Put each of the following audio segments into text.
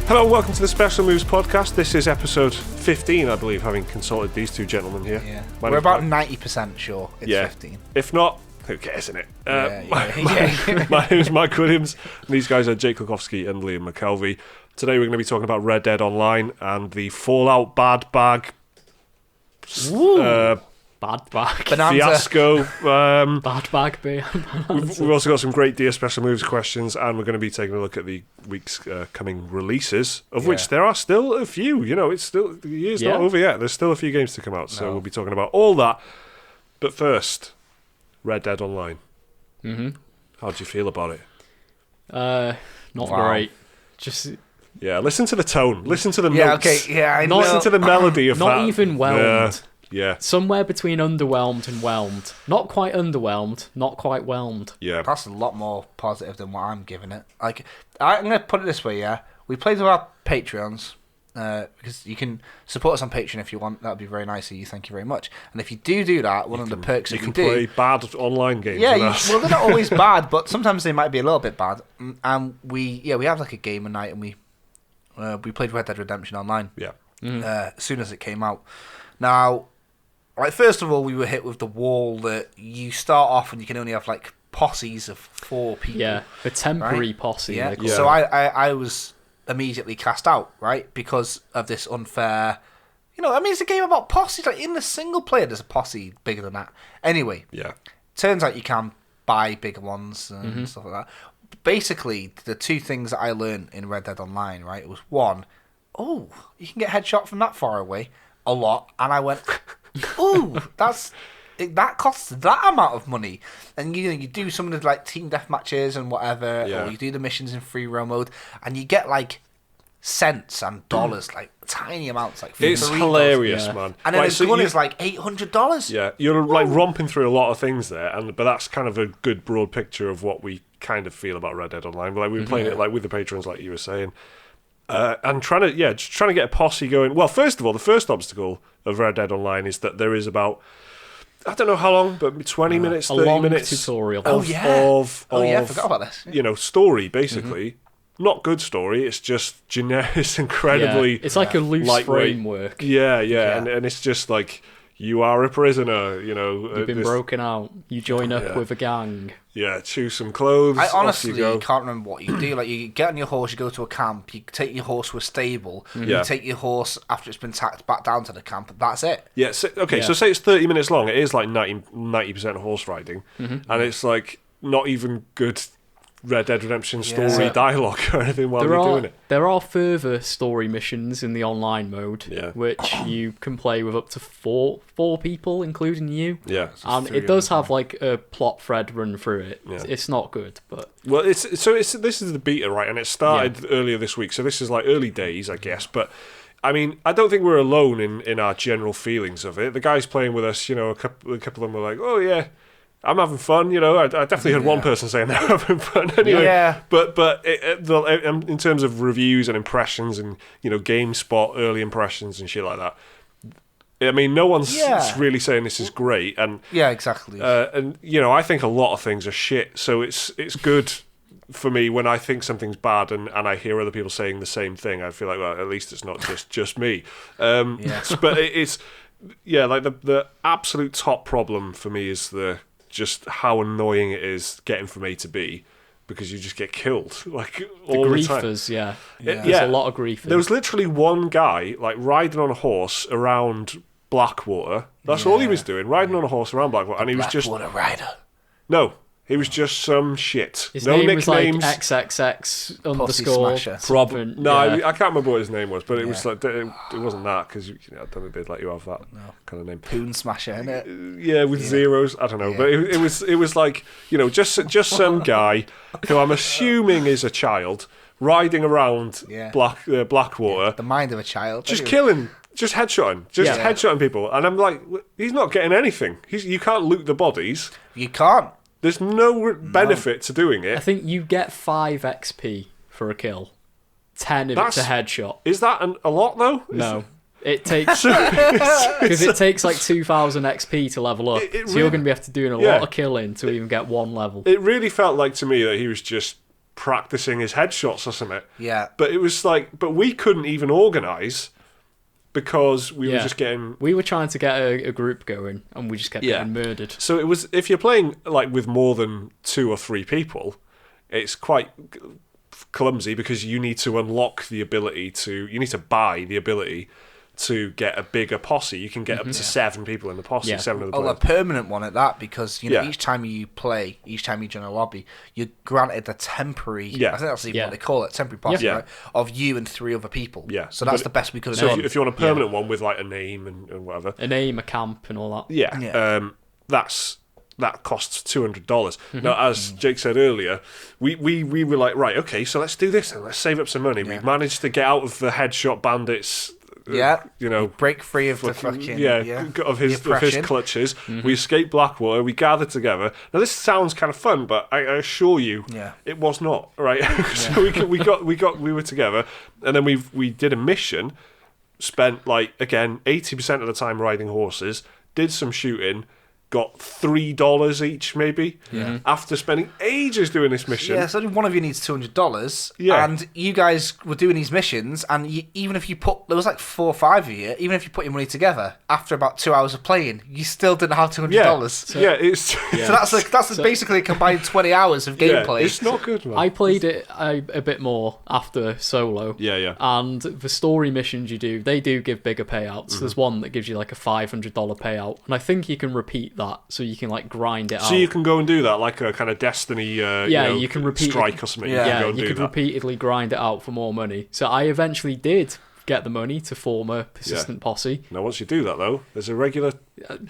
Hello and welcome to the Special Moves podcast. This is episode 15, I believe, having consulted these two gentlemen here. Yeah. We're about 90% sure it's 15. If not, who cares, innit? Yeah. My name is Mike Williams, and these guys are Jake Lukowski and Liam McKelvey. Today we're going to be talking about Red Dead Online and the Fallout Bad Bag Bad Bag. Bonanza. fiasco. Bad Bag beer. We've also got some great Dear Special Moves questions, and we're going to be taking a look at the week's coming releases, of which there are still a few. You know, it's still, the year's not over yet. There's still a few games to come out, so we'll be talking about all that. But first, Red Dead Online. Mm-hmm. How do you feel about it? Not great. Just Yeah, listen to the tone. Listen to the notes. I know. Listen to the melody of that. not even whelmed. Yeah. Somewhere between underwhelmed and whelmed. Not quite underwhelmed, not quite whelmed. Yeah. That's a lot more positive than what I'm giving it. Like, I'm going to put it this way, yeah. We played with our Patreons, because you can support us on Patreon if you want. That would be very nice of you. Thank you very much. And if you do that, one of the perks you that can we do... play bad online games Yeah, with us. well, they're not always bad, but sometimes they might be a little bit bad. And we have like a game a night, and we played Red Dead Redemption Online. Yeah. As soon as it came out. Now, like, first of all, we were hit with the wall that you start off and you can only have like posses of 4 people. Yeah, a temporary right? posse. Yeah. Yeah. So I was immediately cast out, right, because of this unfair. You know, I mean, it's a game about posses. Like, in the single player, there's a posse bigger than that. Anyway, turns out you can buy bigger ones and stuff like that. Basically, the two things that I learned in Red Dead Online, right, was one, you can get headshot from that far away, a lot, and I went, that costs that amount of money. And you do some of the like team death matches and whatever, or you do the missions in free roam mode, and you get like cents and dollars, like tiny amounts, like It's $3. hilarious, man. And then like, the gun is like $800. Yeah, you're like romping through a lot of things there, but that's kind of a good broad picture of what we kind of feel about Red Dead Online. Like, we were playing it like with the patrons, like you were saying, and trying to get a posse going. Well, first of all, the first obstacle of Red Dead Online is that there is about, I don't know how long, but 20 minutes, 30 long minutes tutorial. I forgot about this. You know, story basically. Not good story. It's just generic. It's incredibly. It's like a loose lightweight framework. Yeah. And it's just like, you are a prisoner. You know, You've been broken out. You join up with a gang. Yeah, choose some clothes. I off honestly you go. can't remember what you do. Like, you get on your horse, you go to a camp, you take your horse to a stable, you take your horse after it's been tacked back down to the camp. That's it. Yeah. So say it's 30 minutes long. It is like 90% horse riding, and it's like not even good Red Dead Redemption story dialogue or anything while you're doing it. There are further story missions in the online mode, which you can play with up to four people, including you. Yeah. And it does have like a plot thread run through it. Yeah. It's not good, but this is the beta, right? And it started earlier this week, so this is like early days, I guess. But I mean, I don't think we're alone in our general feelings of it. The guys playing with us, you know, a couple of them were like, "Oh yeah, I'm having fun," you know. I definitely heard one person saying they're having fun anyway. Yeah. But in terms of reviews and impressions and, you know, GameSpot early impressions and shit like that, I mean, no one's really saying this is great. And exactly. And, you know, I think a lot of things are shit. So it's good for me when I think something's bad and I hear other people saying the same thing. I feel like, well, at least it's not just me. But it's like the absolute top problem for me is just how annoying it is getting from A to B, because you just get killed like all the time. Griefers, There's a lot of griefers. There was literally one guy like riding on a horse around Blackwater. That's all he was doing, riding on a horse around Blackwater, and he was just Blackwater rider. No, he was just some shit. His no name nicknames. was like XXX Pussy underscore. Smasher. No, I can't remember what his name was, but it was like it wasn't that, because I don't think they'd let you have that kind of name. Poon Smasher, innit? Yeah, with zeros. I don't know, but it was like, you know, just some guy who I'm assuming is a child riding around Blackwater. The mind of a child. Just killing. Just headshotting. Headshotting people. And I'm like, he's not getting anything. You can't loot the bodies. You can't. There's no benefit to doing it. I think you get 5 XP for a kill. 10 if it's a headshot. Is that a lot, though? No. It takes... Because it takes like 2,000 XP to level up. So you're going to be have to doing a lot of killing to even get 1 level. It really felt like to me that he was just practicing his headshots or something. Yeah. But it was like, but we couldn't even organise because we were just getting... We were trying to get a group going, and we just kept getting murdered. So it was, if you're playing like with more than 2 or 3 people, it's quite clumsy because you need to unlock the ability to... You need to buy the ability to get a bigger posse. You can get up to 7 people in the posse, 7 of the players. A permanent one at that, because each time you play, each time you join a lobby, you're granted a temporary, I think that's even what they call it, temporary posse, right? Of you and 3 other people. Yeah. So that's the best we could have done. So if you want a permanent one with like a name and whatever. A name, a camp and all that. Yeah. That costs $200. Now, as Jake said earlier, we were like, right, okay, so let's do this and let's save up some money. We've managed to get out of the headshot bandits. Break free of the fucking of his clutches. We escaped Blackwater. We gathered together. Now this sounds kind of fun, but I assure you, it was not, right. So we were together, and then we did a mission. Spent like again 80% of the time riding horses. Did some shooting. Got $3 each, maybe. Yeah. After spending ages doing this mission. Yeah, so one of you needs $200. Yeah. And you guys were doing these missions, and even if you put, there was like 4 or 5 of you. Even if you put your money together, after about 2 hours of playing, you still didn't have $200. So that's basically a combined 20 hours of gameplay. It's not good, man. I played it a bit more after solo. Yeah. And the story missions you do, they do give bigger payouts. There's one that gives you like a $500 payout, and I think you can repeat that, so you can like grind it out. So you can go and do that, like a kind of Destiny, you can repeat strike or something. You could repeatedly grind it out for more money. So I eventually did get the money to form a persistent posse. Now, once you do that, though, there's a regular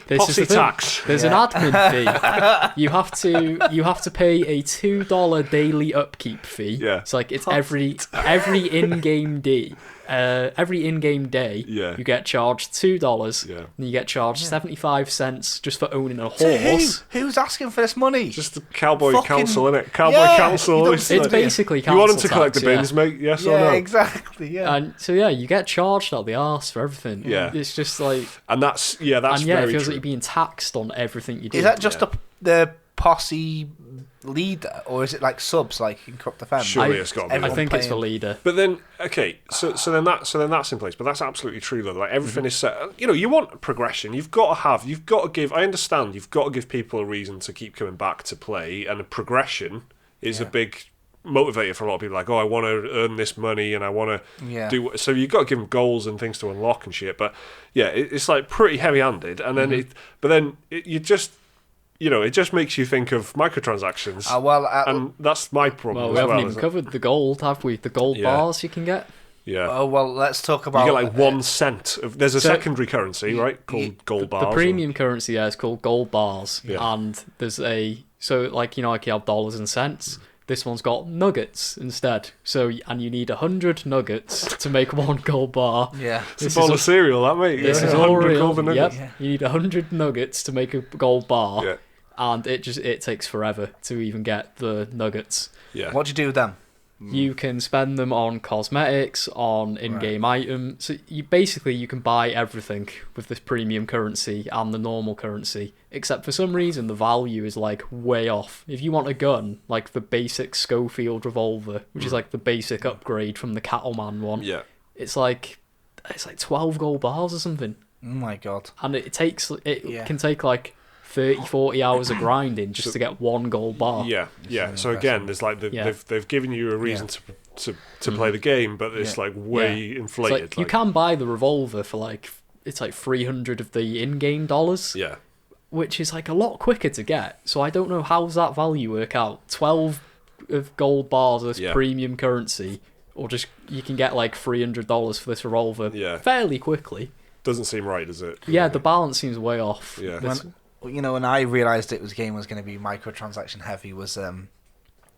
posse tax. There's an admin fee. You have to pay a $2 daily upkeep fee. Yeah, it's like it's every in-game day. Every in-game day, you get charged $2. Yeah. And you get charged 75 cents just for owning a horse. Who's asking for this money? Just the cowboy council, innit? Cowboy council. It's basically council. You want them to collect tax, the bins, mate? Yes or no? Yeah, exactly. Yeah. And so you get charged out the arse for everything. Yeah. It's just like, and that's very it feels true. like you're being taxed on everything you do. Is that just the posse leader, or is it like subs like in Corrupt Defense? Surely it's got to be. I think it's the leader. But then, okay, so then that's in place. But that's absolutely true though. Like everything is set. You want progression. You've got to give. I understand. You've got to give people a reason to keep coming back to play, and a progression is a big motivator for a lot of people. Like, I want to earn this money, and I want to do. So you've got to give them goals and things to unlock and shit. But it's like pretty heavy-handed, and then you just. It just makes you think of microtransactions. And that's my problem. We haven't even covered the gold, have we? The gold bars you can get. Yeah. Oh, well, let's talk about... You get like 1 cent. There's a secondary currency, right? Called gold bars. The premium currency, is called gold bars. Yeah. And there's like you have dollars and cents. This one's got nuggets instead. And you need 100 nuggets to make 1 gold bar. Yeah. It's a bowl of cereal, that, mate. This is all real. Yep. Yeah. You need 100 nuggets to make a gold bar. Yeah. And it takes forever to even get the nuggets. Yeah. What do you do with them? You can spend them on cosmetics, on in-game items. So you can buy everything with this premium currency and the normal currency. Except for some reason the value is like way off. If you want a gun, like the basic Schofield revolver, which is like the basic upgrade from the Cattleman one, it's like 12 gold bars or something. Oh my god! And it can take like 30-40 hours of grinding just to get 1 gold bar. Yeah. So again, there's like they've given you a reason to play the game, but it's like way inflated. Like, you can buy the revolver for like it's like 300 of the in-game dollars. Yeah. Which is like a lot quicker to get. So I don't know how's that value work out. 12 of gold bars as premium currency, or just you can get like $300 for this revolver fairly quickly. Doesn't seem right, does it? Yeah, the balance seems way off. Yeah. When I realised the game was going to be microtransaction heavy was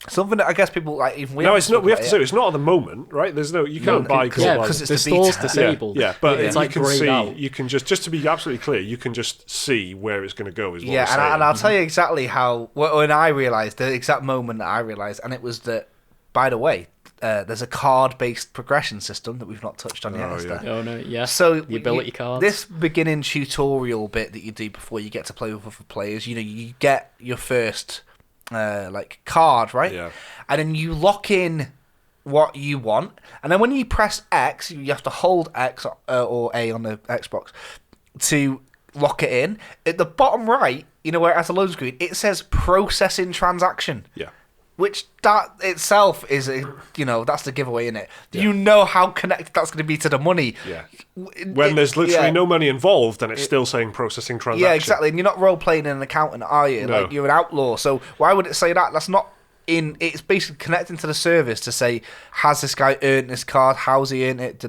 something that I guess people like. Even it's not. We have to say it's not at the moment, right? There's you can't buy gold bars because it's the store's disabled. Yeah, but it's like you can see. Out. You can just to be absolutely clear, you can just see where it's going to go. And I'll tell you exactly how when I realised the exact moment that I realised, and it was that. By the way, there's a card-based progression system that we've not touched on yet. Oh no, yeah. So the ability cards. This beginning tutorial bit that you do before you get to play with other players, you get your first like card, right? Yeah. And then you lock in what you want, and then when you press X, you have to hold X or A on the Xbox to lock it in. At the bottom right, where it has a load screen, it says processing transaction. Yeah. Which that itself is, that's the giveaway, isn't it? Yeah. You know how connected that's going to be to the money. Yeah. When there's literally no money involved, and it's still saying processing transaction. Yeah, exactly. And you're not role playing an accountant, are you? No. Like you're an outlaw. So why would it say that? That's not it's basically connecting to the service to say, has this guy earned this card? How's he earned it?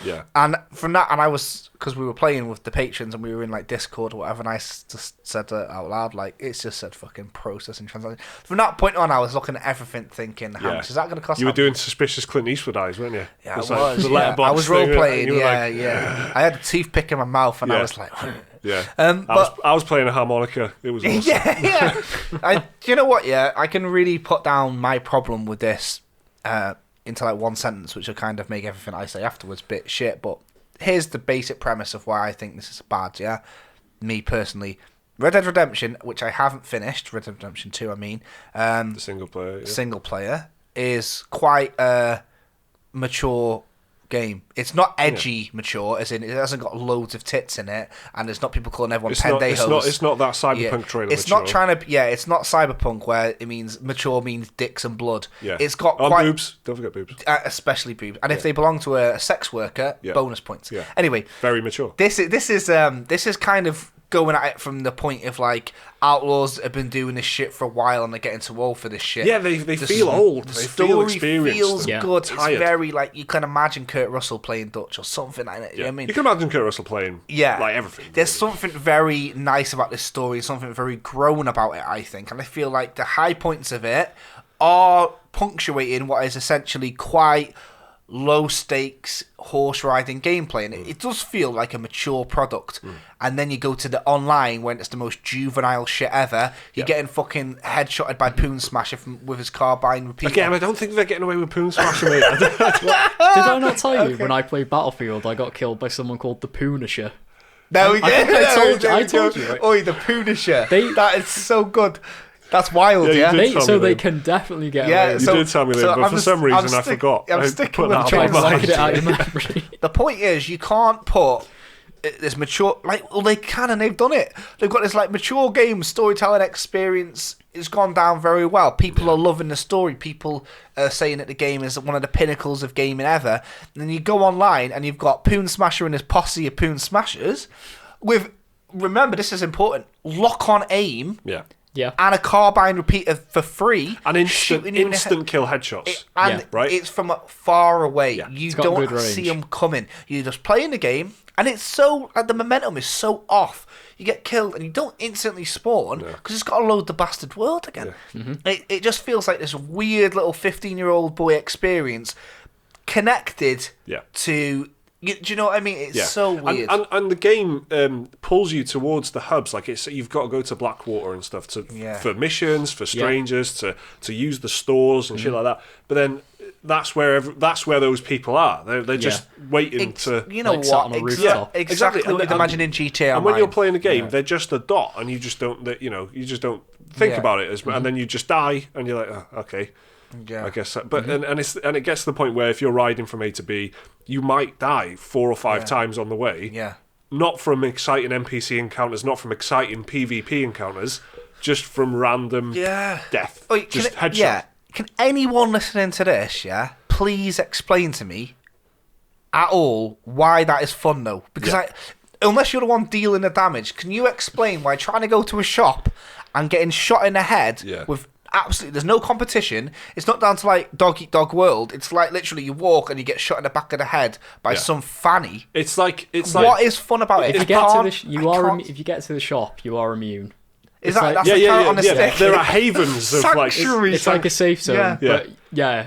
Yeah. And from that, and I was, because we were playing with the patrons and we were in like Discord or whatever, and I just said it out loud, like, it's just said fucking processing transaction. From that point on, I was looking at everything thinking, how much is that going to cost? You were doing suspicious Clint Eastwood eyes, weren't you? Yeah, I was. I was role playing. Yeah. I had a toothpick in my mouth and I was like, yeah. But I was playing a harmonica. It was awesome. Yeah. You know what? Yeah, I can really put down my problem with this into like one sentence, which will kind of make everything I say afterwards a bit shit. But here's the basic premise of why I think this is bad. Yeah, me personally, Red Dead Redemption, which I haven't finished, Red Dead Redemption 2, I mean, the single player. Yeah. Single player is quite a mature game. It's not edgy mature, as in it hasn't got loads of tits in it, and there's not people calling everyone pendejos. It's not that cyberpunk trailer. It's mature. not trying to. Yeah, it's not cyberpunk where it means mature means dicks and blood. Yeah, it's got quite boobs. Don't forget boobs. Especially boobs, and if they belong to a sex worker, bonus points. Yeah. Anyway, very mature. This is kind of going at it from the point of like outlaws have been doing this shit for a while and they're getting too old for this shit. Yeah, they feel old. They feel experienced. Feels good. Tired. It's very like you can imagine Kurt Russell playing Dutch or something like that. You know what I mean? You can imagine Kurt Russell playing like everything. There's something very nice about this story, something very grown about it, I think. And I feel like the high points of it are punctuating what is essentially quite low stakes horse riding gameplay, and it does feel like a mature product. And then you go to the online when it's the most juvenile shit ever. You're getting fucking headshotted by Poon Smasher with his carbine repeater. Again, I don't think they're getting away with Poon Smasher, mate. Did I not tell you when I played Battlefield I got killed by someone called the Punisher? No, I told you. Right? Oi, the Punisher. That is so good. That's wild, They can definitely get away. You did tell me that, but for some reason I forgot. I'm sticking with trying to look it out of your memory. The point is, you can't put this mature, they can, and they've done it. They've got this mature game storytelling experience. It's gone down very well. People are loving the story. People are saying that the game is one of the pinnacles of gaming ever. And then you go online and you've got Poon Smasher and his posse of Poon Smashers with, remember, this is important, lock-on aim. Yeah. Yeah. And a carbine repeater for free. And instant kill headshots. Right? It's from far away. Yeah. You don't see them coming. You're just playing the game, and it's so, the momentum is so off. You get killed, and you don't instantly spawn, because it's got to load the bastard world again. Yeah. Mm-hmm. It just feels like this weird little 15-year-old boy experience connected to... Do you know what I mean? It's so weird. And the game pulls you towards the hubs. Like you've got to go to Blackwater and stuff for missions, for strangers, to use the stores and shit like that. But then that's where those people are. They're just waiting to. You know what? On a rooftop. Exactly. What you'd imagine in GTA. And when you're playing a game, they're just a dot, and you just don't. You just don't think about it and then you just die, and you're like, oh, okay. Yeah. I guess so. But and it gets to the point where if you're riding from A to B, you might die 4 or 5 times on the way. Yeah. Not from exciting NPC encounters, not from exciting PvP encounters, just from random death. Just headshot. Yeah. Can anyone listening to this, please explain to me at all why that is fun though? Because unless you're the one dealing the damage, can you explain why trying to go to a shop and getting shot in the head with absolutely, there's no competition. It's not down to dog eat dog world. It's literally you walk and you get shot in the back of the head by some fanny. It's like what is fun about it? If you get to the shop, you are immune. That's the carrot on the stick. There are havens of it's like a safe zone. But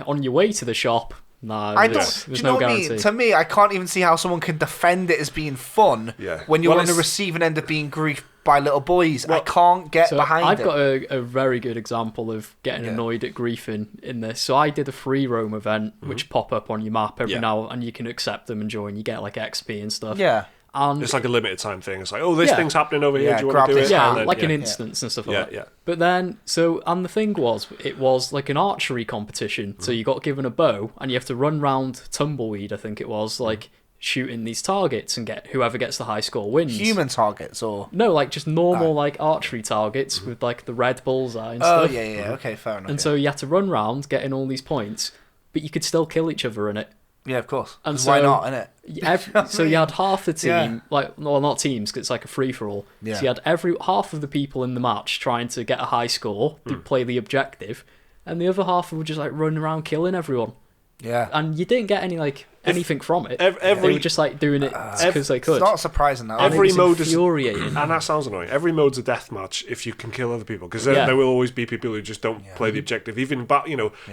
on your way to the shop, there's no guarantee. I mean? To me, I can't even see how someone can defend it as being fun when you're on the receiving end of being griefed by little boys. I can't get behind it. I've got a very good example of getting annoyed at griefing in this. So I did a free roam event, which pop up on your map every now, and you can accept them and join. You get XP and stuff. Yeah. And it's like a limited time thing. It's like, oh, this thing's happening over here. Do you want grab to do this it? yeah, then, like an instance and stuff like that. Yeah. But then, and the thing was, it was like an archery competition. So you got given a bow, and you have to run round Tumbleweed, I think it was, like shooting these targets, and whoever gets the high score wins. Human targets, or no, like just normal like archery targets with like the red bullseye and stuff. Oh yeah, okay, fair enough. And so you had to run round getting all these points, but you could still kill each other in it. yeah, of course. And Why so- not, innit? So you had half the team, Yeah. not teams, because it's like a free for all. Yeah. So you had half of the people in the match trying to get a high score to play the objective, and the other half were just like running around killing everyone. Yeah. And you didn't get any like anything from it. They They were just like doing it because they could. It's not surprising that. And it Every was mode is infuriating. and that sounds annoying. Every mode's a deathmatch if you can kill other people, because Yeah. there will always be people who just don't play the objective. Even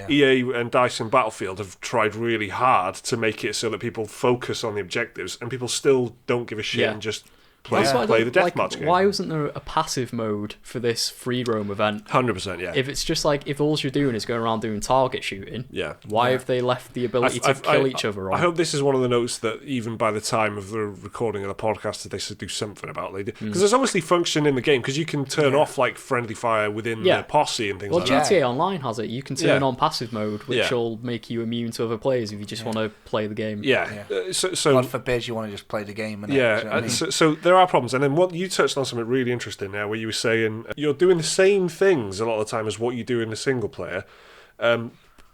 EA and DICE and Battlefield have tried really hard to make it so that people focus on the objectives, and people still don't give a shit Yeah. and just play That's why I the don't- like, deathmatch game. why wasn't there a passive mode for this free roam event? 100%, yeah. If it's just like, if all you're doing is going around doing target shooting, Yeah. why have they left the ability to kill each other on? I hope this is one of the notes that even by the time of the recording of the podcast that they should do something about. Because there's obviously function in the game, because you can turn off like friendly fire within the posse and things Well, like that. GTA Online has it. You can turn Yeah. on passive mode, which Yeah. will make you immune to other players if you just want to play the game. Yeah. So God forbid you want to just play the game. Innit? yeah, Do you know what I mean? so there are problems, and then what you touched on something really interesting there, where you were saying you're doing the same things a lot of the time as what you do in the single player,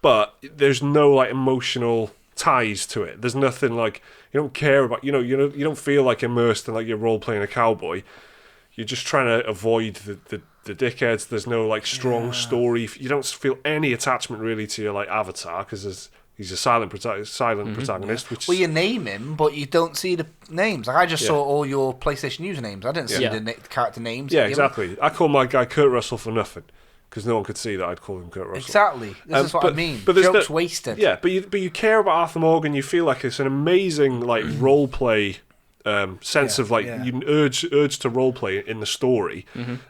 but there's no like emotional ties to it. There's nothing like you don't care about. You don't feel like immersed in like you're role playing a cowboy. You're just trying to avoid the dickheads. There's no like strong story. You don't feel any attachment really to your like avatar, because he's a silent protagonist. Which Well, you name him, but you don't see the names. Like I just saw all your PlayStation usernames. I didn't see the character names. yeah, exactly. I call my guy Kurt Russell for nothing, because no one could see that I'd call him Kurt Russell. Exactly. This is what I mean. But there's Jokes wasted. Yeah, but you care about Arthur Morgan. You feel like it's an amazing like role play sense of like you urge to role play in the story,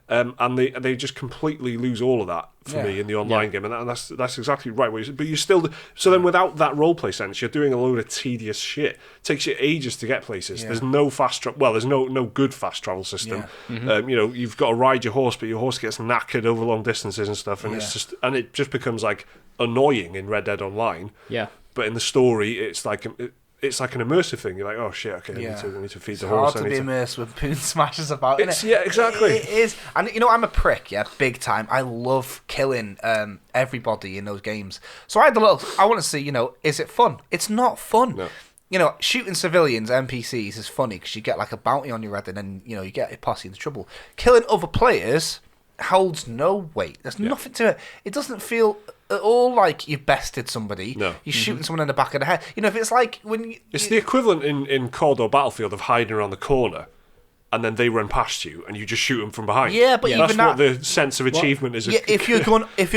and they just completely lose all of that for me in the online game, and that's exactly right. But you still then without that role play sense, you're doing a load of tedious shit. It takes you ages to get places. There's no fast travel. Well, there's no good fast travel system. You've got to ride your horse, but your horse gets knackered over long distances and stuff, and it just becomes like annoying in Red Dead Online. Yeah. But in the story, it's like an immersive thing. You're like, oh shit, okay, I need to feed the horse. Hard to be immersed when Poon smashes about, innit? Yeah, exactly. It is. And I'm a prick, big time. I love killing everybody in those games. So I want to see, is it fun? It's not fun. No. Shooting civilians, NPCs, is funny because you get like a bounty on your head, and then, you get a posse into trouble. Killing other players holds no weight. There's nothing to it. It doesn't feel at all like you've bested somebody. No. You're shooting someone in the back of the head. If it's like when It's the equivalent in COD or Battlefield of hiding around the corner, and then they run past you, and you just shoot them from behind. Yeah, but that's even what the sense of achievement is. Yeah, if you're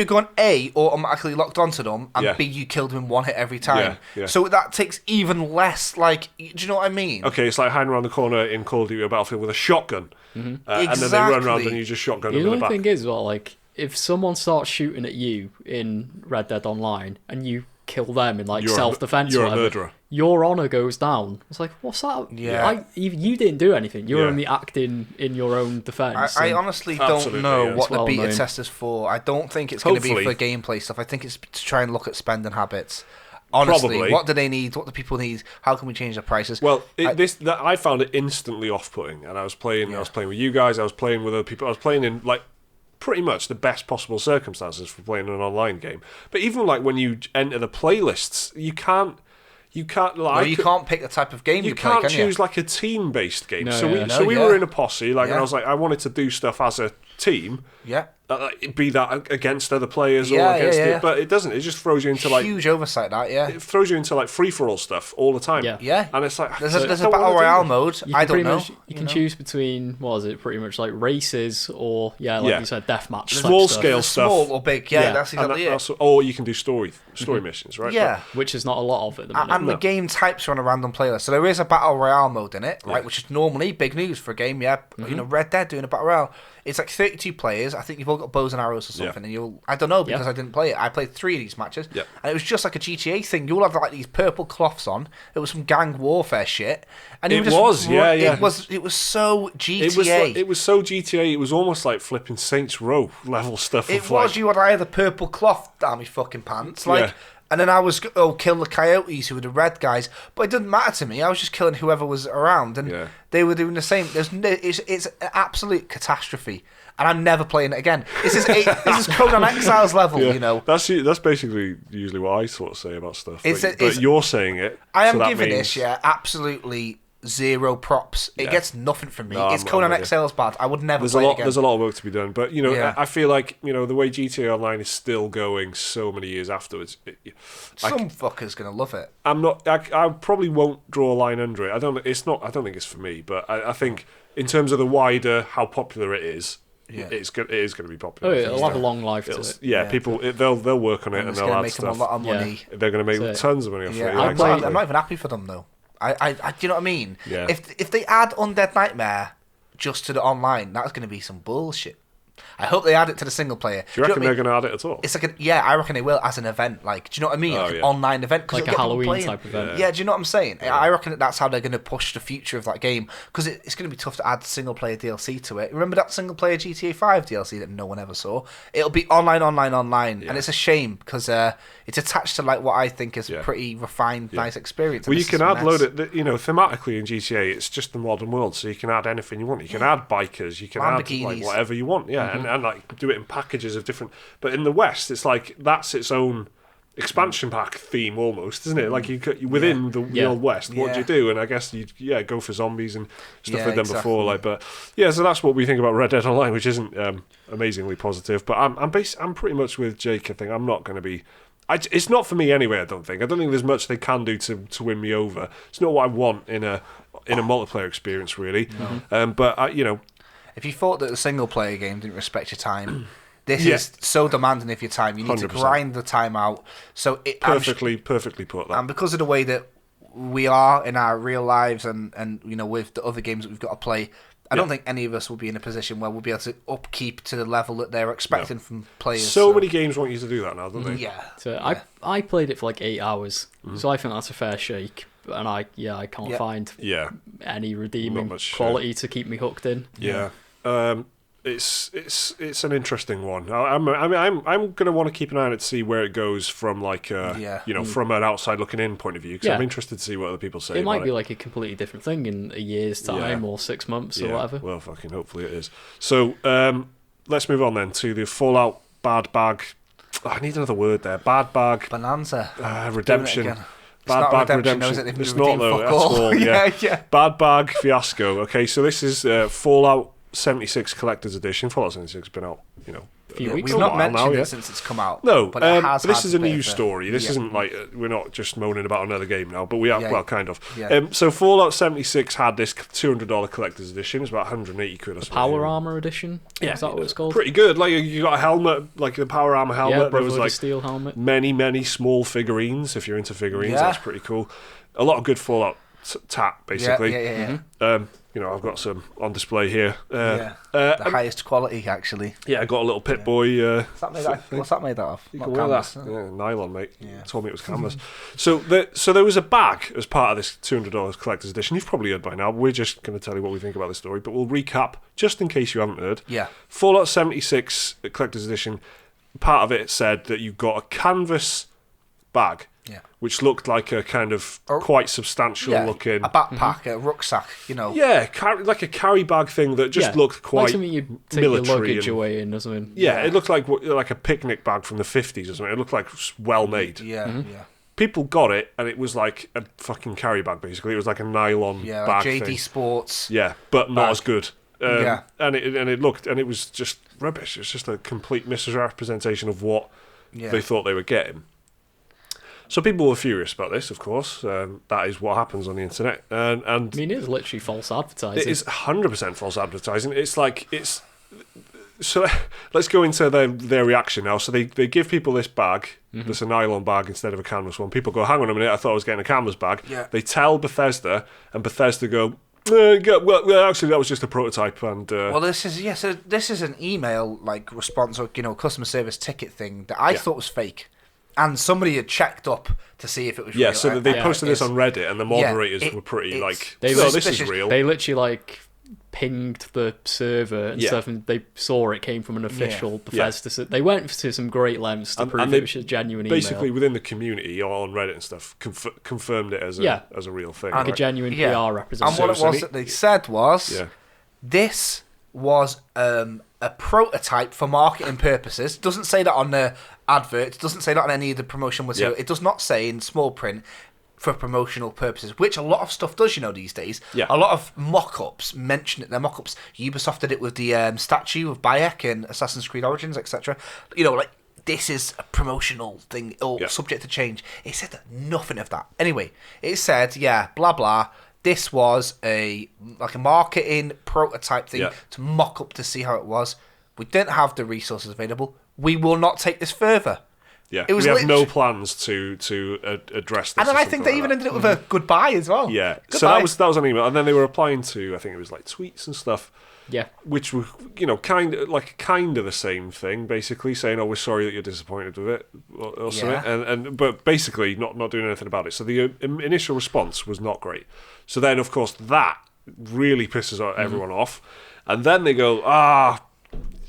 going A, automatically locked onto them, and B, you killed them in one hit every time. Yeah. So that takes even less. Like, do you know what I mean? Okay, it's like hiding around the corner in Call of Duty or Battlefield with a shotgun, and then they run around and you just shotgun them in The the only back. thing is, like, if someone starts shooting at you in Red Dead Online and you kill them in like self-defense, you're or a whatever, murderer. your honor goes down. It's like, what's that? Yeah. You didn't do anything. You're only acting in your own defense. I honestly don't know what the well beta known. test is for. I don't think it's going to be for gameplay stuff. I think it's to try and look at spending habits. Honestly, Probably. What do they need? What do people need? How can we change their prices? Well, I found it instantly off-putting, and I was playing with you guys. I was playing with other people. I was playing in like pretty much the best possible circumstances for playing an online game. But even like when you enter the playlists, you can't like you can't pick the type of game you play, can't can choose like a team-based game. No, So we were in a posse, like, and I was like, I wanted to do stuff as a team. Yeah. Be that against other players or Yeah, against yeah. it, but it doesn't. It just throws you into like huge oversight. That it throws you into like free for all stuff all the time. Yeah. And it's like There's a battle royale mode. I don't know. You can choose between pretty much like races or you said deathmatch. Small scale stuff, small or big. Yeah, that's exactly it. Or you can do story missions, right? Yeah, which is not a lot of it at the minute. And the game types are on a random playlist, so there is a battle royale mode in it, right? Which is normally big news for a game. Yeah, Red Dead doing a battle royale. It's like 32 players. I think you've all got bows and arrows or something, and I don't know, because I didn't play it. I played 3 of these matches, and it was just like a GTA thing. You'll have like these purple cloths on. It was some gang warfare shit, and it was so GTA. It was so GTA. It was almost like flipping Saints Row level stuff. You had either purple cloth down my fucking pants, and then I was kill the coyotes who were the red guys, but it didn't matter to me. I was just killing whoever was around, and they were doing the same. It's an absolute catastrophe, and I'm never playing it again. This is Conan Exiles level, you know. That's basically usually what I sort of say about stuff. But you're saying it. I am giving this absolutely 0 props. It gets nothing from me. It's Conan Exiles bad. I would never play it again. There's a lot of work to be done, but I feel like the way GTA Online is still going so many years afterwards. Some fucker's gonna love it. I probably won't draw a line under it. I don't think it's for me, but I think in terms of the wider how popular it is. It is going to be popular. It'll have a long life to it. Yeah, people they'll work on it and they'll add stuff. Make them a lot of money. They're going to make tons of money off it. I'm not even happy for them though. Do you know what I mean? Yeah. If they add Undead Nightmare just to the online, that's going to be some bullshit. I hope they add it to the single player. Do you reckon they're going to add it at all? It's like I reckon they will as an event. Like, do you know what I mean? An online event, like a Halloween type event. Yeah, do you know what I'm saying? Yeah. I reckon that's how they're going to push the future of that game, because it's going to be tough to add single player DLC to it. Remember that single player GTA 5 DLC that no one ever saw? It'll be online, and it's a shame because it's attached to like what I think is a pretty refined, nice experience. Well, you can add thematically in GTA. It's just the modern world, so you can add anything you want. You can add bikers, you can add like whatever you want. Yeah. And like do it in packages of different, but in the West it's like that's its own expansion pack theme almost, isn't it? Like within the old West, what do you do? And I guess you go for zombies and stuff they've done before. Like, but so that's what we think about Red Dead Online, which isn't amazingly positive. But I'm pretty much with Jake. I think I'm not going to be. It's not for me anyway. I don't think there's much they can do to win me over. It's not what I want in a multiplayer experience really. But if you thought that the single player game didn't respect your time, this is so demanding of your time. You need 100%. To grind the time out. So perfectly put that. And because of the way that we are in our real lives, and with the other games that we've got to play, I don't think any of us will be in a position where we'll be able to upkeep to the level that they're expecting from players. So many games want you to do that now, don't they? Yeah. So I played it for like 8 hours, so I think that's a fair shake. And I can't find any redeeming quality to keep me hooked in. Yeah. It's an interesting one. I'm going to want to keep an eye on it to see where it goes from like from an outside looking in point of view, because I'm interested to see what other people say. It might be like a completely different thing in a year's time or 6 months or whatever. Well, fucking hopefully it is. So let's move on then to the Fallout Bad Bag. I need another word there. Bad Bag Bonanza. Redemption. Bad Bag Redemption. It's not though. That's all. Yeah. Bad Bag Fiasco. Okay, so this is Fallout 76 Collector's Edition. Fallout 76 has been out, a few weeks. We've not mentioned it since it's come out. No, but it has this is a new story. This isn't like we're not just moaning about another game now, but we are kind of. Yeah. So Fallout 76 had this $200 Collector's Edition. It's about 180 quid or something. Power Armor Edition. Is that what it's called? Pretty good. Like you got a helmet, like the Power Armor helmet. Yeah, there was like steel helmet. Many small figurines. If you're into figurines, that's pretty cool. A lot of good Fallout tat, basically. Yeah. I've got some on display here. The highest quality, actually. Yeah, I got a little Pit Boy. What's that made out of? You can wear that. Yeah, nylon, mate. Yeah. Told me it was canvas. So there was a bag as part of this $200 collector's edition. You've probably heard by now. We're just going to tell you what we think about the story, but we'll recap just in case you haven't heard. Yeah. Fallout 76 collector's edition. Part of it said that you got a canvas bag. Yeah. Which looked like a kind of quite substantial looking... a backpack, a rucksack, Yeah, like a carry bag thing that just looked quite something you take military. Your luggage away in or something. Yeah, it looked like a picnic bag from the 50s or something. It looked like well made. Yeah. People got it, and it was like a fucking carry bag, basically. It was like a nylon bag like JD thing. Sports. Yeah, but not as good. And it was just rubbish. It was just a complete misrepresentation of what they thought they were getting. So people were furious about this, of course. That is what happens on the internet. And I mean, it is literally false advertising. It is 100% false advertising. So let's go into their reaction now. So they give people this bag, that's a nylon bag instead of a canvas one. People go, hang on a minute, I thought I was getting a canvas bag. Yeah. They tell Bethesda, and Bethesda go, Well, actually, that was just a prototype, and well, this is an email like response or customer service ticket thing that I thought was fake, and somebody had checked up to see if it was real. Yeah, so they posted this on Reddit, and the moderators were pretty like, "No, this is real." They literally like pinged the server and stuff, and they saw it came from an official Bethesda. They went to some great lengths to prove it was a genuine email. Basically, within the community or on Reddit and stuff, confirmed it as a real thing, like a genuine PR representative. And what it was that they said was, this was a prototype for marketing purposes. It doesn't say that on the advert. It doesn't say that on any of the promotion material. It does not say in small print for promotional purposes, which a lot of stuff does, these days. Yeah. A lot of mock-ups mention it. They're mock-ups. Ubisoft did it with the statue of Bayek in Assassin's Creed Origins, etc. Like, this is a promotional thing, or subject to change. It said nothing of that. Anyway, it said, blah, blah. This was a marketing prototype thing to mock up to see how it was. We didn't have the resources available. We will not take this further. Yeah, we have no plans to address this. And then I think they even ended up with a goodbye as well. Yeah, goodbye. So that was an email, and then they were replying to, I think it was like tweets and stuff. Yeah, which were kind of the same thing, basically saying, "Oh, we're sorry that you're disappointed with it," or something, but basically not doing anything about it. So the initial response was not great. So then, of course, that really pisses everyone off, and then they go,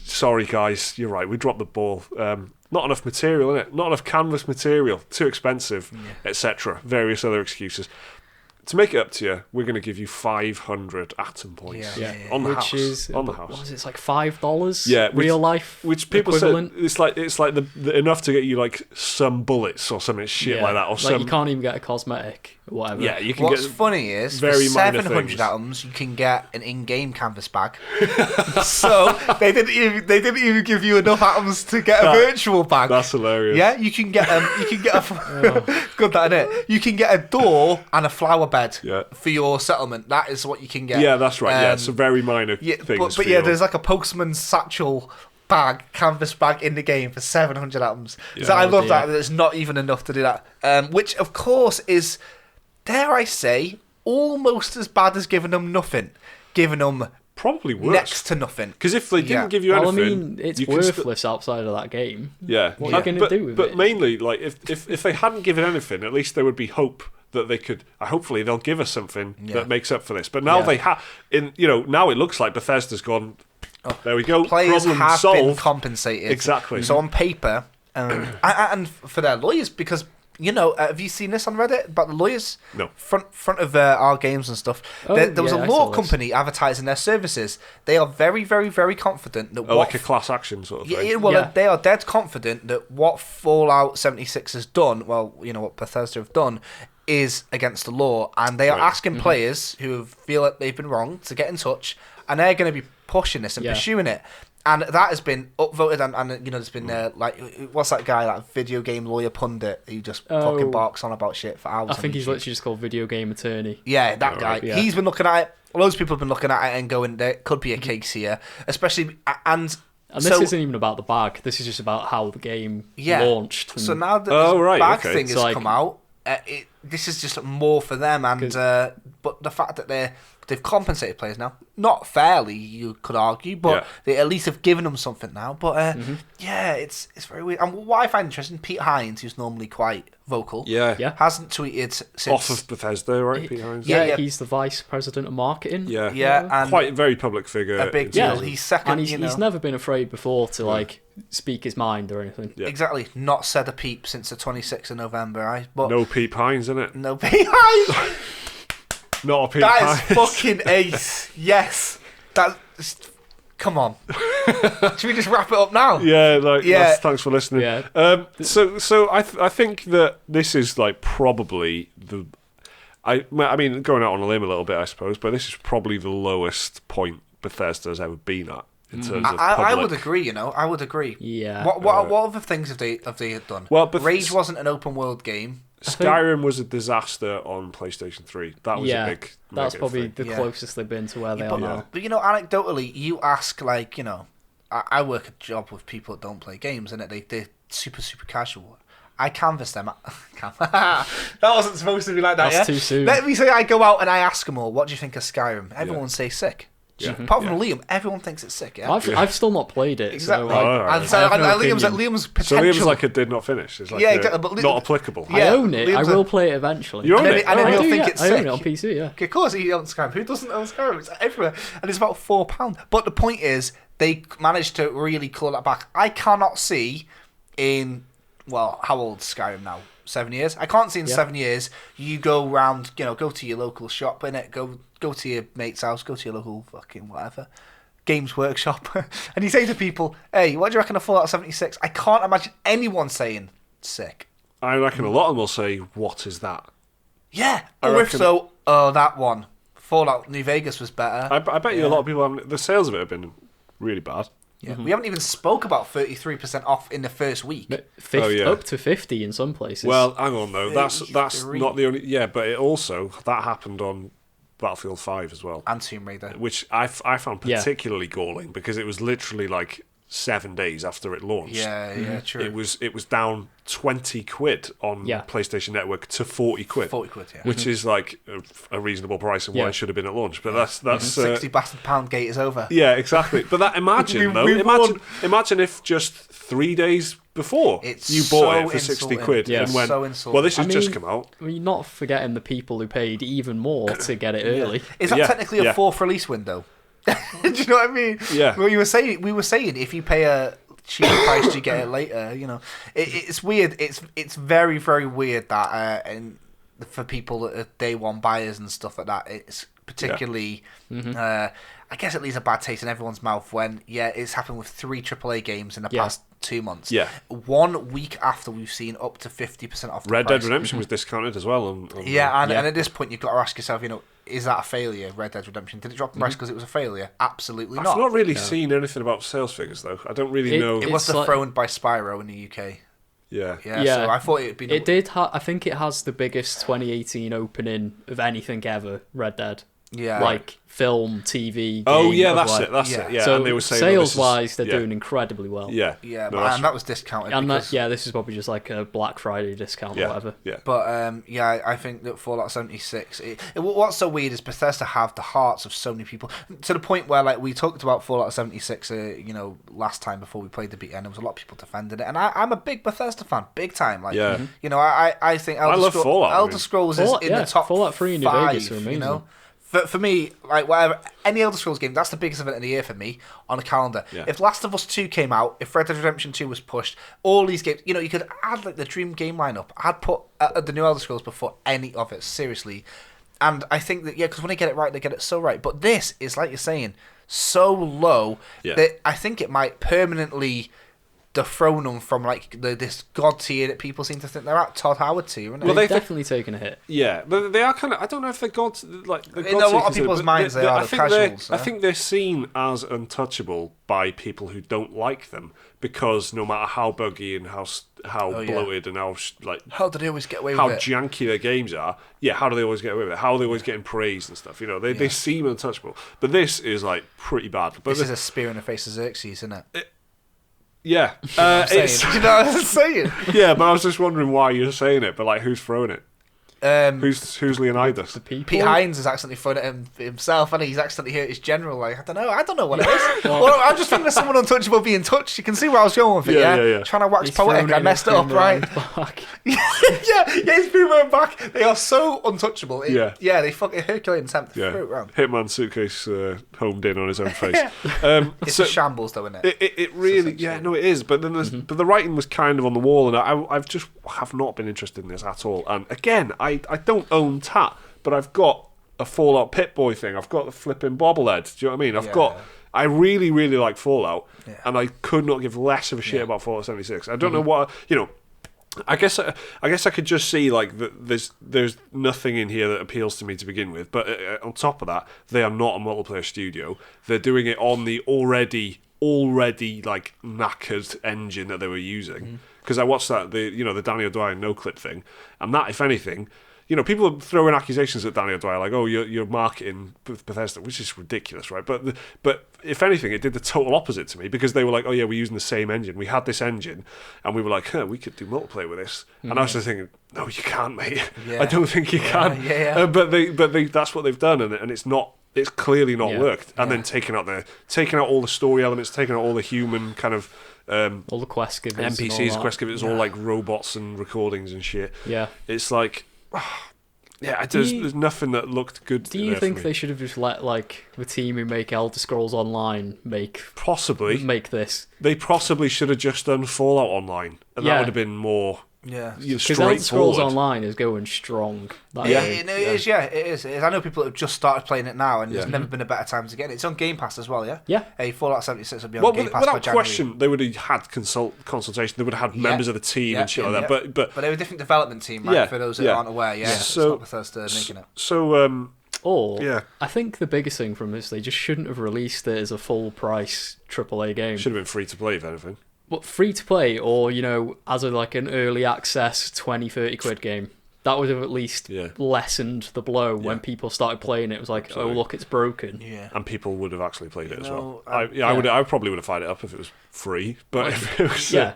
sorry guys, you're right, we dropped the ball. Not enough material in it, not enough canvas material, too expensive, etc. Various other excuses. To make it up to you, we're going to give you 500 atom points on the house. On the house, what was it? It's like $5. Yeah, real life. Which people equivalent. Say it's like the enough to get you like some bullets or something shit like that, or like you can't even get a cosmetic or whatever. Yeah, you can. What's funny is for 700 atoms, you can get an in-game canvas bag. So they didn't even give you enough atoms to get a virtual bag. That's hilarious. Yeah, you can get a good that innit? You can get a door and a flower bed for your settlement. That is what you can get. Yeah, that's right. It's a very minor things. But there's like a postman's satchel bag, canvas bag in the game for 700 atoms. So I love that it's not even enough to do that. Which of course is, dare I say, almost as bad as giving them nothing. Giving them probably worse. Next to nothing. Because if they didn't give you anything... Well, I mean, it's worthless outside of that game. Yeah. What are you going to do with it? But mainly, like, if they hadn't given anything, at least there would be hope that they could... hopefully they'll give us something that makes up for this. But now they have... now it looks like Bethesda's gone... there we go. Players Problem have solved. been compensated. Exactly. So on paper, and for their lawyers, because... have you seen this on Reddit about the lawyers? No. Front of our games and stuff. There was a law company advertising their services. They are very, very, very confident that like a class action sort of thing. They are dead confident that what Fallout 76 has done, what Bethesda have done, is against the law, and they are asking players who feel that they've been wrong to get in touch, and they're going to be pushing this and pursuing it. And that has been upvoted, and there's been what's that guy, that video game lawyer pundit who just fucking barks on about shit for hours. I think he's literally just called video game attorney. Yeah, that guy. Yeah. He's been looking at it. Loads of people have been looking at it and going, there could be a case here, especially and this isn't even about the bag. This is just about how the game launched. So now that the bag thing has come out, this is just more for them, and but the fact that they've compensated players now, not fairly, you could argue, but they at least have given them something now. But it's very weird. And what I find interesting, Pete Hines, who's normally quite vocal, hasn't tweeted since off of Bethesda, right? Pete Hines. Yeah, he's the vice president of marketing. And quite a very public figure. A big deal. He's second. And he's never been afraid before to speak his mind or anything. Yeah. Exactly. Not said a peep since the 26th of November. But no Pete Hines in it. No Pete Hines. Not a Pete That Hines. is fucking ace. Yes. Come on. Should we just wrap it up now? Thanks for listening. Yeah. So I think that this is probably the... I mean, going out on a limb a little bit, I suppose, but this is probably the lowest point Bethesda's ever been at in terms of public. I would agree. I would agree. Yeah. What other things have they done? Well, Rage wasn't an open world game. Skyrim was a disaster on PlayStation 3. That was a big. That's probably thing. the closest they've been to where they are now. But anecdotally, you ask I work a job with people that don't play games, and they're super super casual. I canvass them That wasn't supposed to be like that. That's too soon. Let me say I go out and I ask them all, what do you think of Skyrim? Everyone say sick. Yeah. Apart from Liam, everyone thinks it's sick. Yeah, I've still not played it. exactly. So, right. And so I have no Liam's opinion. potential. So Liam's like a did not finish. It's like exactly, but not applicable. Yeah, I own it. I Liam's will play it eventually. You own it? And then I you'll do, think yeah. it's I sick. own it on PC, yeah. Of course, he owns Skyrim. Who doesn't own Skyrim? It's everywhere, and it's about £4. But the point is, they managed to really claw that back. I cannot see how old is Skyrim now? 7 years. I can't see in 7 years you go round, go to your local shop innit, go to your mate's house, go to your local fucking whatever Games Workshop, and you say to people, "Hey, what do you reckon of Fallout 76?" I can't imagine anyone saying sick. I reckon a lot of them will say, "What is that?" Yeah, I or if reckon- so, that one. Fallout New Vegas was better. I bet you a lot of people the sales of it have been really bad. Yeah. We haven't even spoke about 33% off in the first week. Up to 50 in some places. Well, hang on though. That's 33. not the only. Yeah, but it also that happened on Battlefield 5 as well, And Tomb Raider. which I found particularly galling because it was literally like 7 days after it launched. Yeah, true. It was down £20 on PlayStation Network to £40. 40 quid, yeah. Which is like a reasonable price and what it should have been at launch. But that's 60 bastard pound gate is over. yeah, exactly. But that imagine though, imagine if just 3 days before It's you bought so it for insulting. £60 Yeah. and went, So insulting. well, this has I just mean, come out. You're not forgetting the people who paid even more to get it early. Is that Yeah, technically a yeah. fourth release window? Do you know what I mean? Yeah. Well, we were saying if you pay a cheaper price, you get it later. It's weird. It's very, very weird that and for people that are day one buyers and stuff like that, it's particularly. I guess it leaves a bad taste in everyone's mouth when it's happened with 3 AAA games in the past 2 months. Yeah. 1 week after we've seen up to 50% off the Red price. Dead Redemption was discounted as well. And at this point you've got to ask yourself, is that a failure, Red Dead Redemption? Did it drop in price because it was a failure? Absolutely not. I've not really seen anything about sales figures though. I don't really know. It was dethroned by Spyro in the UK. Yeah. So I thought it'd be. It did. I think it has the biggest 2018 opening of anything ever. Red Dead. Yeah. Like film, TV. Oh game, yeah, of that's like- it. That's it. Yeah. So and they were saying sales-wise, they're yeah. doing incredibly well. Yeah. Yeah, No, and that was discounted. And because, this is probably just like a Black Friday discount or whatever. Yeah. But I think that Fallout 76. What's so weird is Bethesda have the hearts of so many people to the point where like we talked about Fallout 76. Last time before we played the beta, and there was a lot of people defending it, and I'm a big Bethesda fan, big time. Like, Yeah. I think love Fallout, Elder Scrolls is in the top Fallout 3 and New 5, Vegas are amazing. For me, like whatever, any Elder Scrolls game, that's the biggest event of the year for me on a calendar. Yeah. If Last of Us 2 came out, if Red Dead Redemption 2 was pushed, all these games, you could add like the dream game lineup. I'd put the new Elder Scrolls before any of it, seriously. And I think that, because when they get it right, they get it so right. But this is, like you're saying, so low that I think it might permanently dethrone them from like this god tier that people seem to think they're at, Todd Howard tier, isn't it? Well, they've definitely taken a hit. Yeah, but they are kind of. I don't know if they're gods. Like the in a lot of people's minds, they are the casuals. I think they're seen as untouchable by people who don't like them because no matter how buggy and how bloated and how how do they always get away how with it? janky their games are, how do they always get away with it? How are they always getting praised and stuff? They seem untouchable, but this is like pretty bad. But this is a spear in the face of Xerxes, isn't it? Yeah, it's, you know what I'm saying? Yeah, but I was just wondering why you're saying it. But like, who's throwing it? Who's Leonidas? The people. Pete Hines has accidentally thrown it himself, and he's accidentally hurt his general. Like, I don't know what it is. Well, I'm just thinking of someone untouchable being touched. You can see where I was going with it. Yeah. Trying to wax poetic, I messed it up, right? His boomerang back. They are so untouchable. They fucking Herculean attempt to throw it round. Hitman suitcase homed in on his own face. It's a shambles, though, isn't it? It really, no, it is. But then but the writing was kind of on the wall, and I've just have not been interested in this at all. And again, I don't own TAT, but I've got a Fallout Pip-Boy thing. I've got the flipping bobblehead. Do you know what I mean? I really, really like Fallout, and I could not give less of a shit about Fallout 76. I don't know what, I guess I could just see like there's nothing in here that appeals to me to begin with. But on top of that, they are not a multiplayer studio. They're doing it on the already like knackered engine that they were using. Because I watched the Danny O'Dwyer no clip thing, and that, if anything, people are throwing accusations at Danny O'Dwyer like, oh, you're marketing Bethesda, which is ridiculous, right? But if anything, it did the total opposite to me, because they were like, oh yeah, we're using the same engine. We had this engine, and we were like, we could do multiplayer with this. And I was just thinking, No, you can't, mate. Yeah. I don't think you can. Yeah. But they that's what they've done, and it's not. It's clearly not worked. And then taking out all the story elements, taking out all the human kind of all the quest givers, NPCs, quest givers, all like robots and recordings and shit. Yeah, it's like. There's nothing that looked good. Do you think they should have just let like the team who make Elder Scrolls Online make this? They possibly should have just done Fallout Online, and that would have been more. Yeah, because Elder Scrolls Online is going strong. It is. I know people that have just started playing it now, and there's never been a better time to get it. It's on Game Pass as well, yeah? Yeah. Hey, Fallout 76 will be on Game Pass by without January. question, they would have had consultation. They would have had members of the team and shit like that. But they were a different development team, right? For those that aren't aware, it's not Bethesda making it. So, I think the biggest thing from this, they just shouldn't have released it as a full price AAA game. Should have been free to play, if anything. But free to play, or as an early access 20-30 quid game. That would have at least lessened the blow when people started playing it. It was like, absolutely. Oh look, it's broken. Yeah, and people would have actually played it as well. I probably would have fired it up if it was free. But if it was, I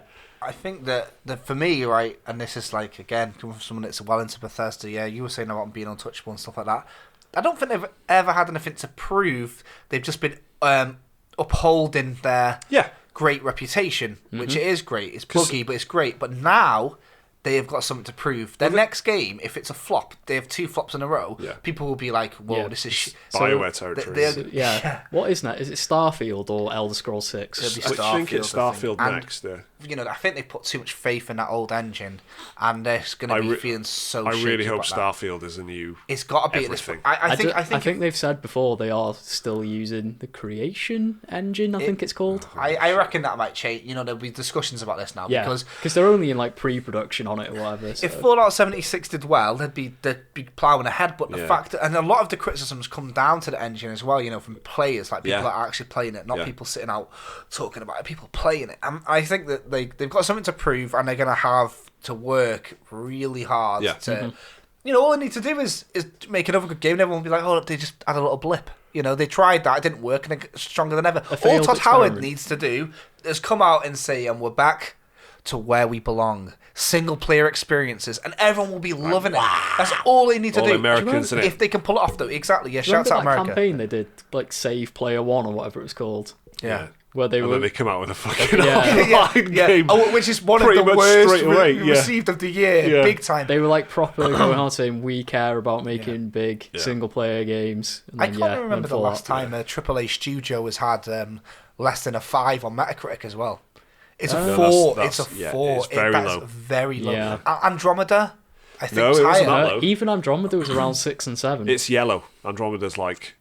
think that for me, right, and this is like again coming from someone that's well into Bethesda. Yeah, you were saying about being untouchable and stuff like that. I don't think they've ever had anything to prove. They've just been upholding their great reputation, which it is great. It's buggy, but it's great. But now they have got something to prove. Their next game, if it's a flop, they have 2 flops in a row. Yeah. People will be like, "Whoa, this is BioWare territory." What is that? Is it Starfield or Elder Scrolls 6? I think it's Starfield next. I think they've put too much faith in that old engine, and they're going to be feeling so. I really hope about Starfield is a new. It's got to be everything. I think they've said before they are still using the Creation engine. I think it's called. I reckon that might change. There'll be discussions about this now because they're only in like pre-production on it or whatever. So. If Fallout 76 did well, they'd be ploughing ahead. But the fact and a lot of the criticisms come down to the engine as well. From players, like people that are actually playing it, not people sitting out talking about it. People playing it. I think that they've got something to prove, and they're going to have to work really hard to. All they need to do is make another good game, and everyone will be like, "Oh, they just had a little blip." They tried that, it didn't work, and they're stronger than ever. All Todd Howard needs to do is come out and say, "And we're back to where we belong." Single player experiences, and everyone will be loving it. That's all they need to do. Americans, if they can pull it off, though. Exactly. Yeah. Shout out America. Campaign they did, like Save Player One or whatever it was called. Yeah. Where then they come out with a fucking online game. Oh, which is one of the worst received of the year, big time. They were like properly going on saying we care about making big single player games. And then, I can't remember the last time a AAA studio has had less than a 5 on Metacritic as well. It's a 4. It's a 4. It's very low. Very low. Yeah. Andromeda, I think, was higher. Low. Even Andromeda was around 6 and 7. It's yellow. Andromeda's like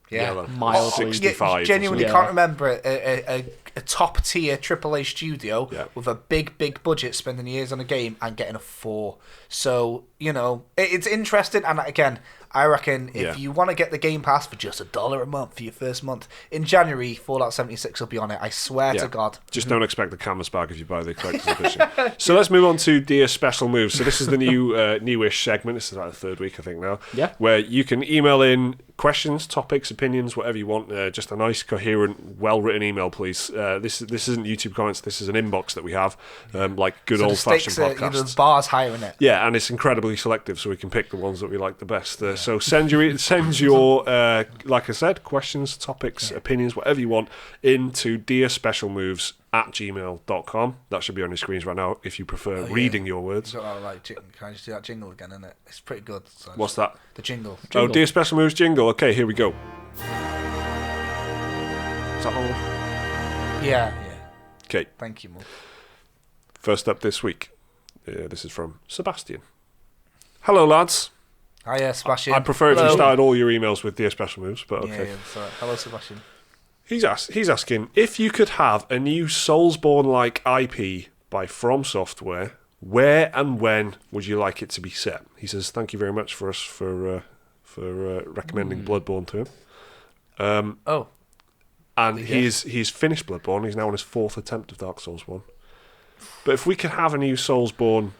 yellow. Mildly. 65. Genuinely can't remember a top tier AAA studio with a big budget spending years on a game and getting a 4. So, it's interesting. And again, I reckon if you want to get the Game Pass for just $1 a month for your first month, in January, Fallout 76 will be on it. I swear to God. Just don't expect the canvas bag if you buy the collector's edition. So let's move on to Dear Special Moves. So this is the new newish segment. This is like the 3rd week, I think, now. Yeah. Where you can email questions, topics, opinions, whatever you want. Just a nice, coherent, well-written email, please. This isn't YouTube comments. This is an inbox that we have, like good old-fashioned podcasts. The bar's higher in it. Yeah, and it's incredibly selective, so we can pick the ones that we like the best. So send your like I said, questions, topics, opinions, whatever you want, into dearspecialmoves@gmail.com. That should be on your screens right now if you prefer reading your words. Can I just do that jingle again, isn't it? It's pretty good. So what's that? The jingle. Oh, Dear Special Moves jingle. Okay, here we go. Is that all? Yeah. Okay. Thank you, Mo. First up this week. This is from Sebastian. Hello, lads. Hi, Sebastian. I prefer if you started all your emails with Dear Special Moves, but okay. Yeah, sorry. Hello, Sebastian. He's asking, if you could have a new Soulsborne-like IP by From Software, where and when would you like it to be set? He says, thank you very much for recommending Bloodborne to him. And he's finished Bloodborne. He's now on his 4th attempt of Dark Souls 1. But if we could have a new Soulsborne,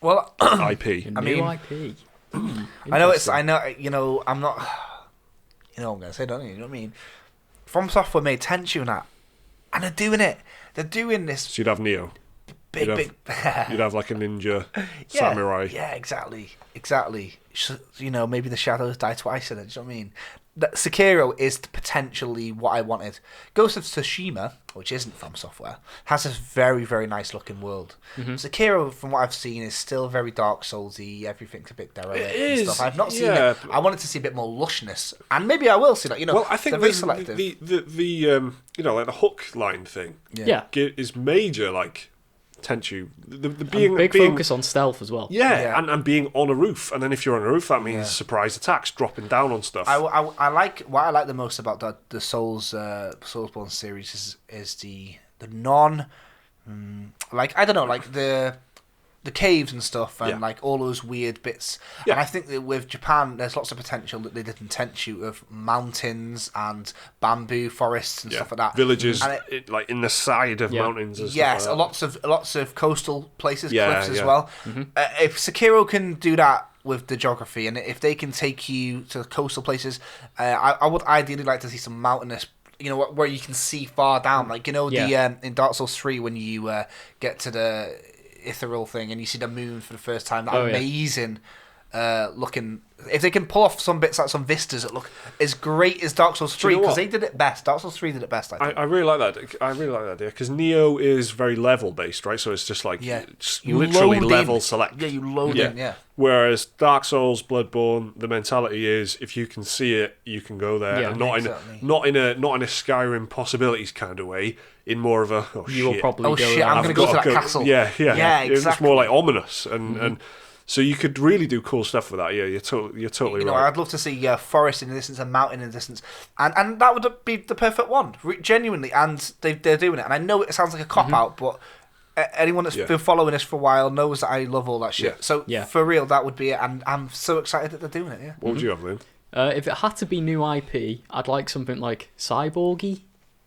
well, IP. IP. I'm not. You know what I'm gonna say, don't you? You know what I mean? From Software made Tenchu and that, and they're doing it. They're doing this. So you'd have Neo. big. You'd have like a ninja samurai. Yeah, exactly. You know, maybe the shadows die twice in it. Do you know what I mean? Sekiro is potentially what I wanted. Ghost of Tsushima, which isn't From Software, has this very, very nice looking world. Sekiro, from what I've seen, is still very Dark Soulsy. Everything's a bit derelict and stuff. I've not seen it. I wanted to see a bit more lushness, and maybe I will see that. You know, well, I think very selective. the you know, like the hook line thing, is major. Like, Tenchu, the being big focus on stealth as well. And being on a roof, and then if you're on a roof, that means surprise attacks, dropping down on stuff. I like what I like the most about the Soulsborne series is the non, like, I don't know, like the caves and stuff, and like all those weird bits. And I think that with Japan, there's lots of potential that they did in Tenchu of mountains and bamboo forests and stuff like that. Villages, like in the side of mountains. And stuff like lots of coastal places, cliffs as well. If Sekiro can do that with the geography, and if they can take you to coastal places, I would ideally like to see some mountainous. You know, where you can see far down, like, you know, the in Dark Souls 3 when you get to the ethereal thing and you see the moon for the first time, that amazing looking. If they can pull off some bits, like some vistas that look as great as Dark Souls 3, because they did it best. Dark Souls 3 did it best, I think. I really like that. I really like that idea, because Neo is very level based, right? So it's just like you literally level select. Yeah, you load in. Whereas Dark Souls, Bloodborne, the mentality is if you can see it, you can go there, and not in a Skyrim possibilities kind of way. In more of a will probably go shit, I'm going to go to that castle. Yeah, exactly. It's more like ominous and. So you could really do cool stuff with that. Yeah, you're totally right. You know, I'd love to see forest in the distance and mountain in the distance, and that would be the perfect one, genuinely. And they're doing it. And I know it sounds like a cop out, but anyone that's been following us for a while knows that I love all that shit. So for real, that would be it. And I'm so excited that they're doing it. Yeah. What would you have, Liam? If it had to be new IP, I'd like something like cyborgy,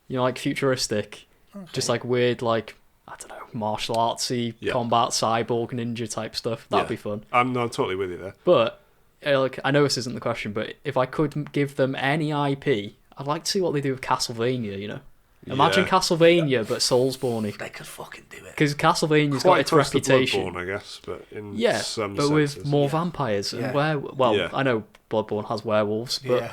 you know, like futuristic, just like weird, like, I don't know, martial artsy combat cyborg ninja type stuff. That'd be fun. I'm totally with you there. But like, I know this isn't the question, but if I could give them any IP, I'd like to see what they do with Castlevania. You know, imagine Castlevania but Soulsborne. They could fucking do it, because Castlevania's got its reputation. Bloodborne, I guess, but in some but senses. with more vampires and I know Bloodborne has werewolves, but.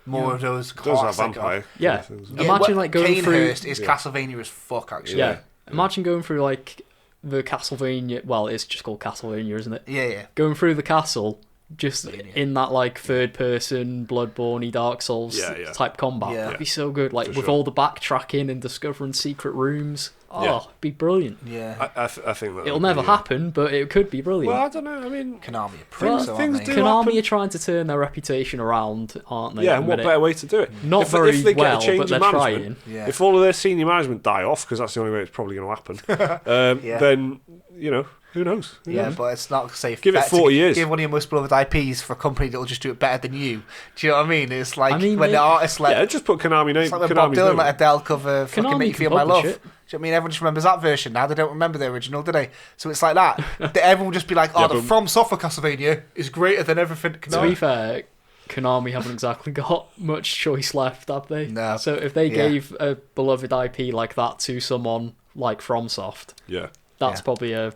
More of those are vampire. Imagine like going through. Is Castlevania as fuck, actually. Yeah. Imagine going through like the Castlevania. Well, it's just called Castlevania, isn't it? Yeah. Going through the castle, just in that like third-person Bloodborne, Dark Souls type combat. That'd be so good. Like with all the backtracking and discovering secret rooms. It'd be brilliant. Yeah. I think that it'll never happen, but it could be brilliant. Well, I don't know. I mean, Konami are pricks, things do Konami happen. are trying to turn their reputation around, aren't they? Yeah, and what better way to do it? Not if very they well, get a change but they're in trying. management, if all of their senior management die off, because that's the only way it's probably going to happen, then, you know, who knows? But it's not safe. Give it 40 years. Give one of your most beloved IPs for a company that will just do it better than you. Do you know what I mean? It's like when the artists just put Konami name. It's like when Bob Dylan let Adele cover "Fucking Make You Feel My Love." It. Do you know what I mean? Everyone just remembers that version now. They don't remember the original, do they? So it's like that. Everyone will just be like, the From Software Castlevania is greater than everything Konami. To be fair, Konami haven't exactly got much choice left, have they? No. So if they gave a beloved IP like that to someone like FromSoft, that's probably I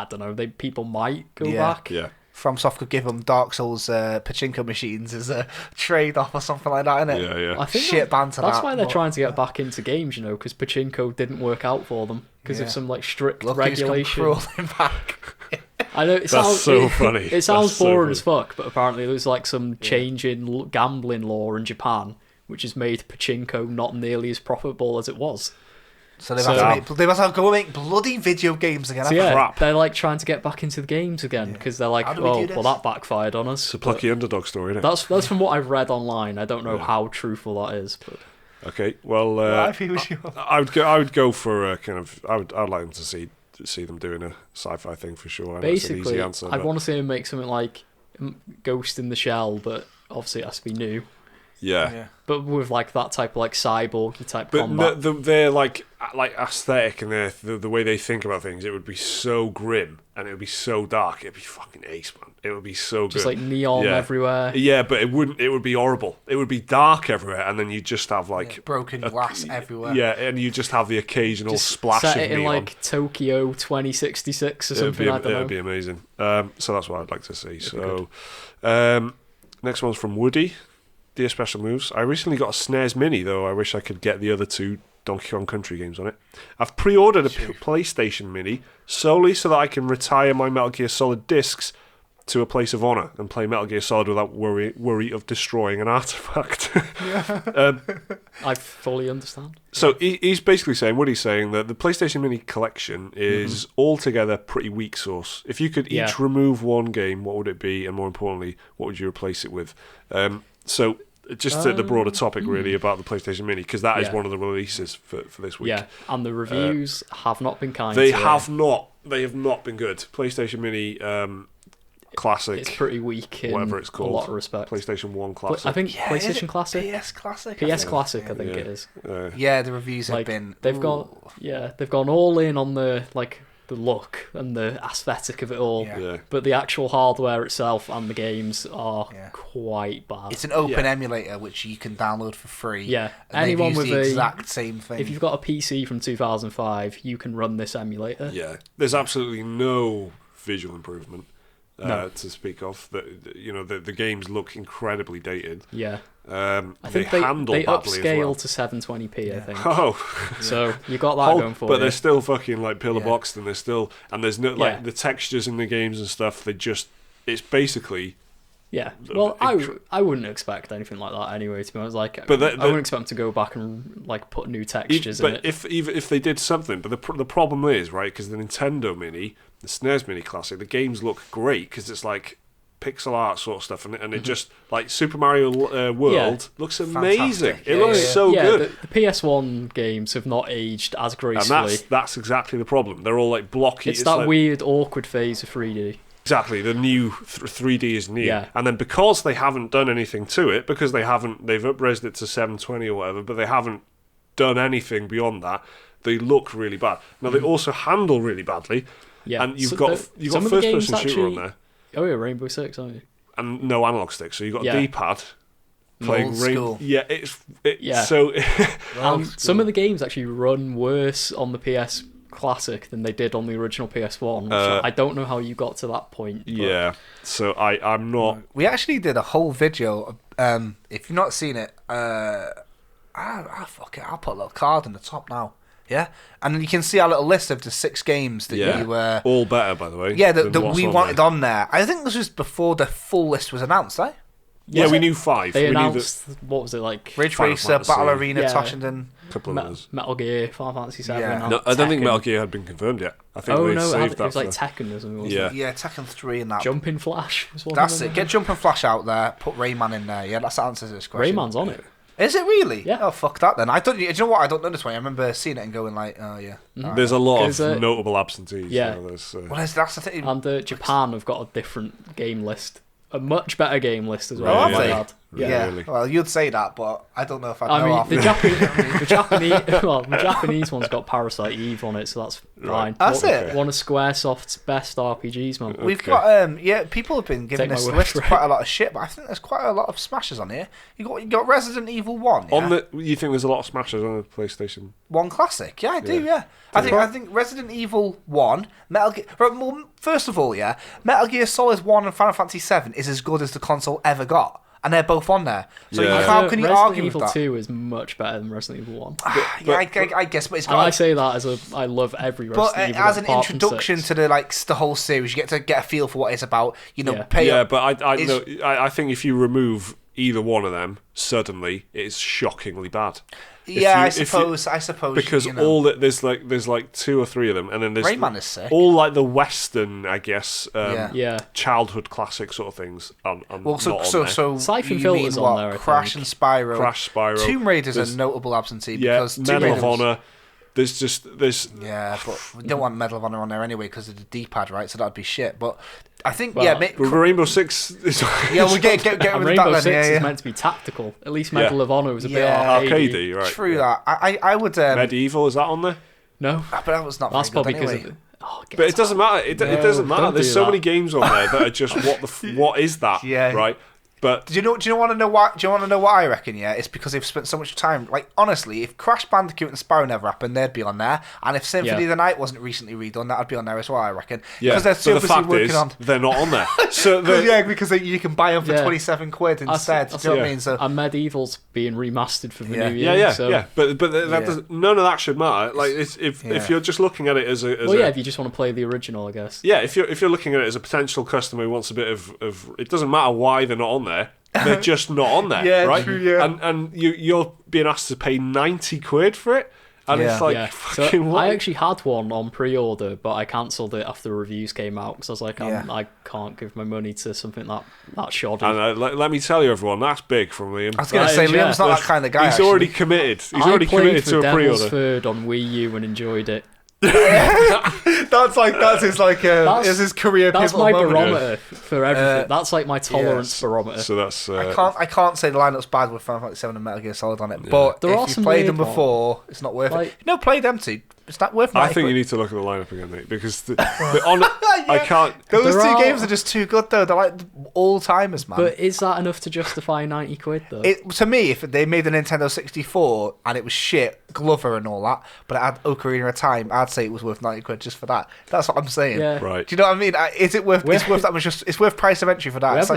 don't know, people might go back. Yeah. FromSoft could give them Dark Souls pachinko machines as a trade-off or something like that, innit? Yeah. I think shit banter. That's why they're trying to get back into games, you know, because pachinko didn't work out for them because of some like strict regulation. Crawling back. I know that's so funny. It sounds boring as fuck, but apparently there's like some change in gambling law in Japan, which has made pachinko not nearly as profitable as it was. So they must have to go make bloody video games again. So they're like trying to get back into the games again because they're like, well, that backfied on us. It's a plucky underdog story, isn't it? That's from what I've read online. I don't know how truthful that is. But. Okay, well, I would go for a kind of. I'd like them to see them doing a sci-fi thing for sure. Basically, that's an easy answer, I'd want to see them make something like Ghost in the Shell, but obviously it has to be new. Yeah. But with like that type of like cyborg type But combat. they're like aesthetic and the way they think about things, it would be so grim and it would be so dark. It'd be fucking ace, man. It would be so good. Just like neon everywhere. Yeah, but it wouldn't. It would be horrible. It would be dark everywhere, and then you just have like broken glass everywhere. Yeah, and you just have the occasional Just splash set of it in neon. like Tokyo 2066 or something. I don't know. It'd be amazing. So that's what I'd like to see. Next one's from Woody. Dear Special Moves, I recently got a SNES Mini, though I wish I could get the other two Donkey Kong Country games on it. I've pre-ordered a PlayStation Mini solely so that I can retire my Metal Gear Solid discs to a place of honour and play Metal Gear Solid without worry of destroying an artifact. I fully understand. So he's basically saying, what he's saying, that the PlayStation Mini collection is altogether pretty weak sauce. If you could each remove one game, what would it be? And more importantly, what would you replace it with? So just the broader topic, really, about the PlayStation Mini, because that is one of the releases for this week. Yeah, and the reviews have not been kind. They have not been good. PlayStation Mini Classic. It's pretty weak in whatever it's called. A lot of respect. PlayStation 1 Classic. I think PlayStation Classic. PS Classic. PS Classic, I think it is. Yeah, the reviews have been. They've gone all in on the look and the aesthetic of it all. Yeah. But the actual hardware itself and the games are quite bad. It's an open emulator which you can download for free. Yeah. And Anyone with the exact same thing. If you've got a PC from 2005, you can run this emulator. Yeah. There's absolutely no visual improvement to speak of. The games look incredibly dated. Yeah. I think they handle they badly upscale as well. to 720p, I think. Oh, so you got that going for you. But they're still fucking like pillar boxed, and there's no like the textures in the games and stuff. It's basically. Yeah, well, I wouldn't expect anything like that anyway. To be honest, I wouldn't expect them to go back and like put new textures in it. But if they did something, but the problem is, right, because the Nintendo Mini, the SNES Mini Classic, the games look great because it's like pixel art sort of stuff, and it just like Super Mario World looks amazing. Fantastic. It looks so good. The PS1 games have not aged as gracefully. And that's exactly the problem. They're all like blocky. It's that weird, awkward phase of 3D. Exactly, the new 3D is new, and then because they haven't done anything to it, because they've up-resed it to 720 or whatever, but they haven't done anything beyond that, they look really bad. Now they also handle really badly, and you've got first-person shooter on there. Oh yeah, Rainbow Six, aren't you? And no analog stick, so you've got a D-pad playing school. So some of the games actually run worse on the PS Classic than they did on the original PS1. Which I don't know how you got to that point. But. Yeah, so I'm not. We actually did a whole video. If you've not seen it, fuck it. I'll put a little card in the top now. Yeah, and then you can see our little list of the 6 games that you all better, by the way. Yeah, that we wanted on there. I think this was before the full list was announced, eh? We knew 5. They announced, what was it, like... Ridge Racer, Battle Arena, Toshinden... Couple of others. Metal Gear, Final Fantasy 7... Yeah. No, I don't think Metal Gear had been confirmed yet. I think they saved that. It was like Tekken or something, wasn't it? Yeah, Tekken 3 and that. Jumping Flash was one That's of them. it. Get Jumping Flash out there, put Rayman in there. Yeah, that's the answer to this question. Rayman's on it. Is it really? Yeah. Oh, fuck that then. Do you know what? I don't know this one. I remember seeing it and going like, oh, yeah. Mm-hmm. There's a lot of notable absentees. Yeah. That's the thing. And Japan have got a different game list. A much better game list as well. Oh, have they? Yeah. Really? Well, you'd say that, but I don't know if I mean, know. the Japanese one's got Parasite Eve on it, so that's fine. That's it. One of Squaresoft's best RPGs, man. We've got people have been giving this list right. quite a lot of shit, but I think there's quite a lot of smashes on here. You got Resident Evil 1. Yeah? You think there's a lot of smashes on the PlayStation 1 Classic? Yeah, I do. Yeah, I think Resident Evil 1, Metal Gear. Well, first of all, Metal Gear Solid 1 and Final Fantasy 7 is as good as the console ever got. And they're both on there. So how can you argue with that? Resident Evil 2 is much better than Resident Evil 1. I guess, but it's got... And I say that as I love every Resident Evil. But as an introduction to the whole series, you get to get a feel for what it's about. But I think if you remove either one of them, suddenly it's shockingly bad. I suppose. Because there's like 2 or 3 of them, and then there's Rayman is sick. All like the Western, I guess, childhood classic sort of things. So Siphon Filter's on there. Crash and Spyro. Tomb Raider's a notable absentee because Medal of Honor. But we don't want Medal of Honor on there anyway because of the D-pad, right? So that'd be shit. But I think Rainbow Six is we'll get rid of Rainbow that. Six is meant to be tactical. At least Medal of Honor was a bit arcadey. Right? True that. I would. Medieval, is that on there? No, but that was not. That's very probably good because anyway. But it doesn't matter. It doesn't matter. There's so many games on there that are just what is that? Yeah. Right. But do you want to know why? Do you want to know what I reckon? Yeah, it's because they've spent so much time. Like honestly, if Crash Bandicoot and Spyro never happened, they'd be on there. And if Symphony of the Night wasn't recently redone, that'd be on there as well. I reckon. Yeah. Because they're so the fact working is, on. they're not on there. So because you can buy them for £27 instead. Do you know what I mean? So and Medieval's being remastered for the new year. Yeah. But that doesn't, none of that should matter. Like if you're just looking at it as if you just want to play the original, I guess. Yeah, if you're looking at it as a potential customer who wants a bit of it doesn't matter why they're not on there. They're just not on there, right? True, yeah. And you're being asked to pay £90 for it, and it's like fucking so what? I actually had one on pre-order, but I cancelled it after the reviews came out because I was like, I can't give my money to something that shoddy. And let me tell you, everyone, that's big from Liam. I was going to say Liam's not that kind of guy. He's already committed. He's already committed to a pre-order. Devil's Third on Wii U and enjoyed it. that's his career. That's my moment. barometer for everything. That's like my tolerance barometer. So that's I can't say the lineup's bad with Final Fantasy 7 and Metal Gear Solid on it, but if you played them before, it's not worth it. No, play them too. It's not worth it. I think you need to look at the lineup again, mate, because I can't. Those two games are just too good, though. They're like all timers, man. But is that enough to justify £90 though? To me, if they made the Nintendo 64 and it was shit, Glover and all that, but it had Ocarina of Time, I'd say it was worth £90 just for that. That's what I'm saying. Yeah. Right. Do you know what I mean? Is it worth? It's worth that much. It's worth price of entry for that.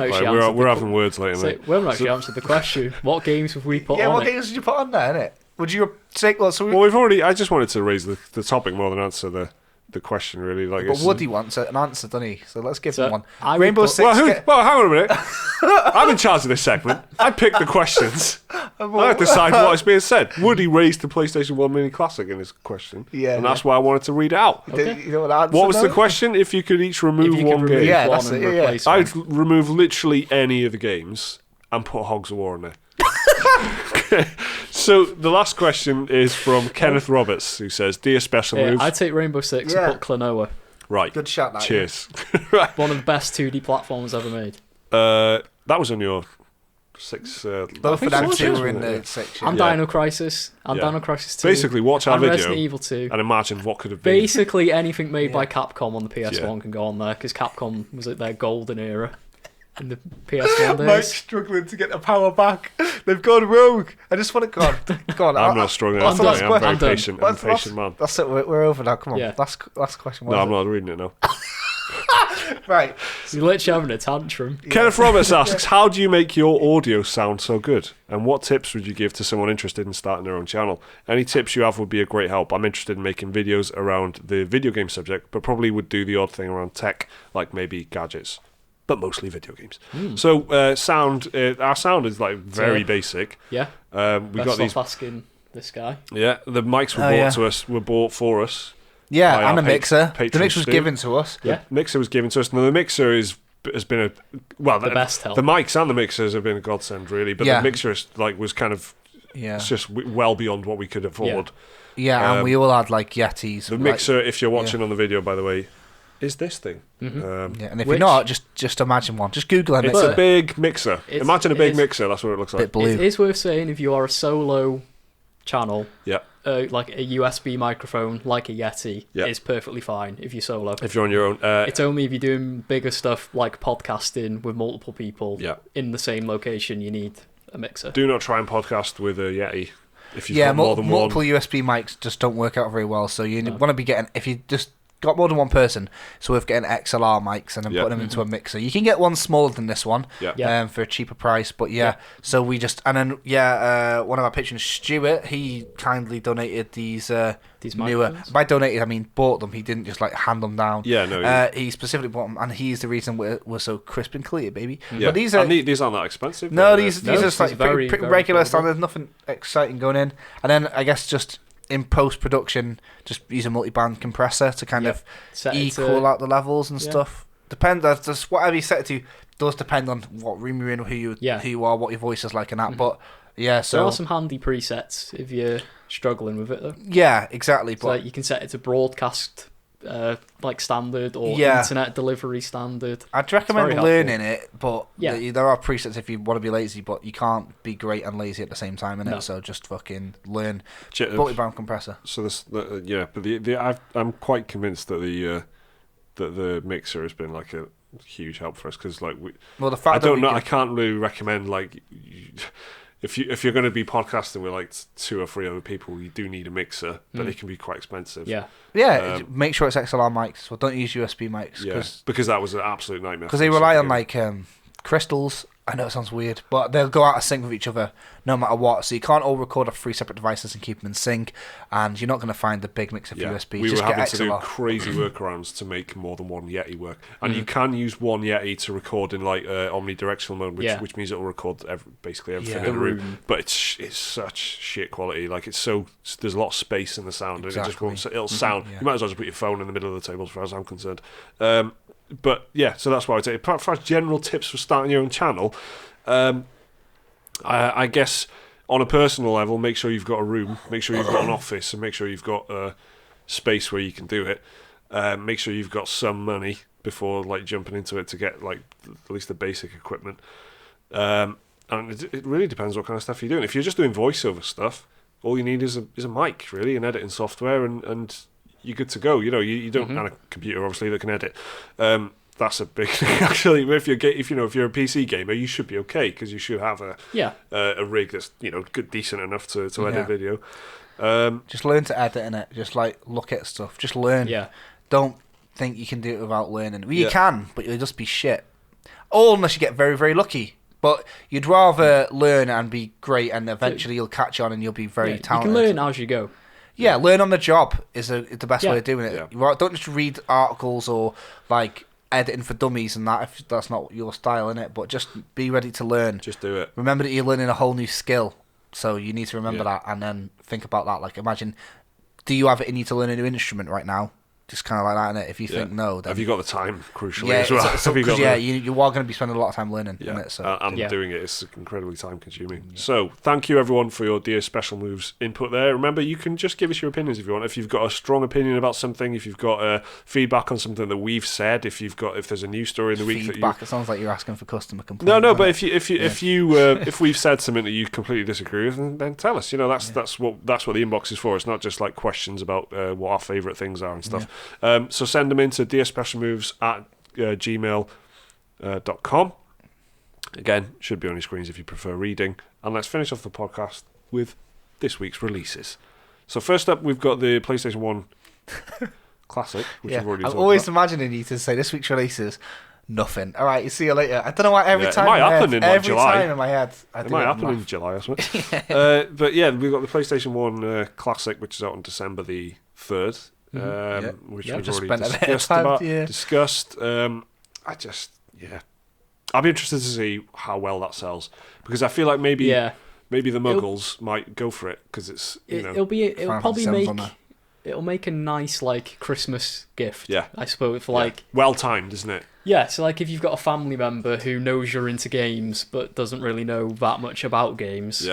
We're having words later, mate. We haven't actually answered the question. What games have we put on? Yeah, what games did you put on there? Innit? Would you take? Well, we've already. I just wanted to raise the topic more than answer the question, really. Like, but Woody wants an answer, doesn't he? So let's give him one. Rainbow Six. Well, hang on a minute. I'm in charge of this segment. I pick the questions. I decide what is being said. Woody raised the PlayStation 1 Mini Classic in his question. Yeah. And that's why I wanted to read it out. Okay. You know what was the question? If you could each remove one game. Yeah, that's it. Yeah. I'd remove literally any of the games and put Hogs of War in there. So the last question is from Kenneth Roberts, who says, "Dear Special Move, I'd take Rainbow Six and put Klonoa." Right, good shot. That, cheers. Right. One of the best 2D platforms ever made. That was on your 6. Both of them two were in the 6. And Dino Crisis and Dino Crisis 2. Basically, watch our video Resident Evil 2. and imagine what could have been. Basically, anything made by Capcom on the PS1 can go on there because Capcom was at their golden era. In the PS1 days. Mike's struggling to get the power back. They've gone rogue. I just want to go on. I'm not struggling. I'm very patient. I'm a patient man. That's it. We're over now. Come on. Yeah. Last question. No, I'm not reading it now. Right. You're literally having a tantrum. Kenneth Roberts asks, how do you make your audio sound so good? And what tips would you give to someone interested in starting their own channel? Any tips you have would be a great help. I'm interested in making videos around the video game subject, but probably would do the odd thing around tech, like maybe gadgets. But mostly video games. So sound, our sound is like very basic. Yeah. We got these. Asking this guy. Yeah, the mics were bought to us. Were bought for us. Yeah, and a mixer. The mixer was Steve. given to us. Yeah, the mixer was given to us. Now the mixer has been the best help. The mics and the mixers have been a godsend, really. But the mixer was kind of it's just well beyond what we could afford. Yeah, and we all had like Yetis. The mixer, if you're watching on the video, by the way, is this thing. And if you're not, just imagine one. Just Google it. It's a big mixer. Imagine a big mixer. That's what it looks like. Bit blue. It is worth saying if you are a solo channel, like a USB microphone, like a Yeti, is perfectly fine if you're solo. If you're on your own. It's only if you're doing bigger stuff like podcasting with multiple people in the same location, you need a mixer. Do not try and podcast with a Yeti. If you've got more than multiple one. USB mics just don't work out very well. So you want to be getting, if you just got more than one person, so we're getting XLR mics and then putting them into a mixer. You can get one smaller than this one for a cheaper price, but so we just, and then one of our patrons, Stuart, he kindly donated these newer, by donated I mean bought them. He didn't just like hand them down. He specifically bought them, and he's the reason we're so crisp and clear, baby. But these aren't that expensive. No, these are just like pretty regular standard, nothing exciting going in. And then I guess just in post-production, just use a multi-band compressor to kind of equal out the levels and stuff. Just whatever you set it to does depend on what room you're in, who you are, what your voice is like and that. But so there are some handy presets if you're struggling with it though. Yeah, exactly. So you can set it to broadcast like standard or internet delivery standard. I'd recommend learning it, but there are presets if you want to be lazy, but you can't be great and lazy at the same time, innit? So just fucking learn multi-band compressor. So this, but I'm quite convinced that the mixer has been like a huge help for us, because like I can't really recommend, like, if you're going to be podcasting with like 2 or 3 other people, you do need a mixer, but it can be quite expensive. Make sure it's XLR mics, so don't use USB mics, because that was an absolute nightmare, because they rely on like crystals. I know it sounds weird, but they'll go out of sync with each other no matter what. So you can't all record off 3 separate devices and keep them in sync, and you're not going to find the big mix of USB. We were having to do crazy workarounds to make more than one Yeti work, and you can use one Yeti to record in like omnidirectional mode, which means it will record basically everything in the room. But it's such shit quality. Like there's a lot of space in the sound, and it just won't. It'll sound. You might as well just put your phone in the middle of the table, as far as I'm concerned. But yeah, so that's why I'd say, apart from general tips for starting your own channel, I guess on a personal level, make sure you've got a room, make sure you've got an office, and make sure you've got a space where you can do it. Make sure you've got some money before like jumping into it to get like at least the basic equipment. And it really depends what kind of stuff you're doing. If you're just doing voiceover stuff, all you need is a mic, really, and editing software, and you're good to go. You know, you don't have a computer obviously that can edit. That's a big thing actually. If you're a PC gamer, you should be okay, because you should have a rig that's good, decent enough to edit video. Just learn to edit in it. Just like look at stuff. Just learn. Don't think you can do it without learning. Well, you can, but you'll just be shit. Or unless you get very, very lucky. But you'd rather learn and be great, and eventually you'll catch on and you'll be very talented. You can learn as you go. Yeah, learn on the job is the best way of doing it. Don't just read articles or like editing for dummies and that, if that's not your style, innit? But just be ready to learn. Just do it. Remember that you're learning a whole new skill, so you need to remember that, and then think about that. Like, imagine, do you have it in you to learn a new instrument right now? Just kind of like that, innit? If you think no, then have you got the time? Crucially, as well. You are going to be spending a lot of time learning, innit? So doing it is incredibly time consuming. So thank you everyone for your dear Special Moves input there. Remember, you can just give us your opinions if you want. If you've got a strong opinion about something, if you've got feedback on something that we've said, if there's a news story in the week feedback, it sounds like you're asking for customer complaints. No, but if we've said something that you completely disagree with, then tell us. That's what the inbox is for. It's not just like questions about what our favourite things are and stuff. So send them in to dearspecialmoves@gmail.com. Again, should be on your screens if you prefer reading. And let's finish off the podcast with this week's releases. So first up, we've got the PlayStation 1 Classic, which we've already talked about. I'm always imagining you to say this week's releases, nothing. All right, see you later. I don't know why every time. It might happen in July. Time in my head. It might happen in July or something. But yeah, we've got the PlayStation 1 Classic, which is out on December the 3rd. Which we've already discussed. I'll be interested to see how well that sells, because I feel like maybe the Muggles might go for it, because it'll make a nice like Christmas gift. I suppose, for like well timed, isn't it? Yeah, so like if you've got a family member who knows you're into games but doesn't really know that much about games.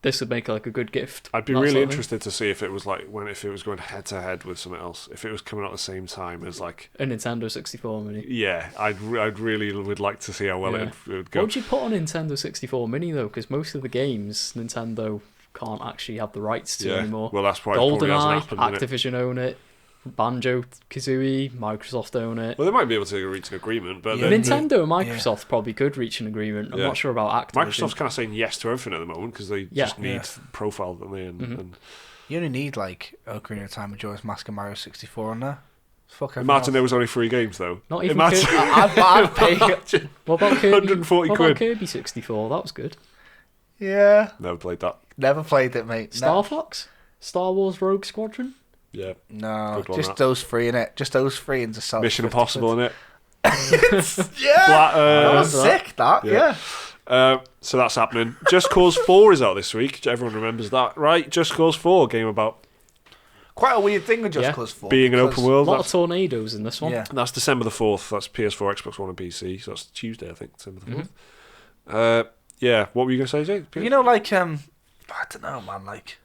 This would make like a good gift. I'd be really interested to see if it was like if it was going head to head with something else. If it was coming out at the same time as like a Nintendo 64 Mini. Yeah, I'd really would like to see how well it would go. What would you put on Nintendo 64 Mini though? Because most of the games Nintendo can't actually have the rights to anymore. Well, that's why GoldenEye, Activision own it. Banjo-Kazooie, Microsoft own it. Well, they might be able to reach an agreement, but Nintendo and Microsoft probably could reach an agreement. I'm not sure about Activision. Microsoft's kind of saying yes to everything at the moment, because they just need profile, don't they? And you only need like Ocarina of Time, Majora's Mask, and Mario 64 on there. Martin, there was only 3 games though. Not even Kirby. I'd pay. What about Kirby? 140 what about Kirby 64? That was good. Yeah. Never played that. Never played it, mate. Star Fox? Star Wars Rogue Squadron? Yeah. No, just those 3 in it. Just those 3 into South. Mission Impossible in it. That was sick. So that's happening. Just Cause 4 is out this week. Everyone remembers that, right? Just Cause 4, game about quite a weird thing with Just Cause 4. Being an open world. A lot of tornadoes in this one. Yeah. That's December the 4th. That's PS4, Xbox One, and PC. So that's Tuesday, I think, December the 4th. What were you going to say, Jake? I don't know, man. Like,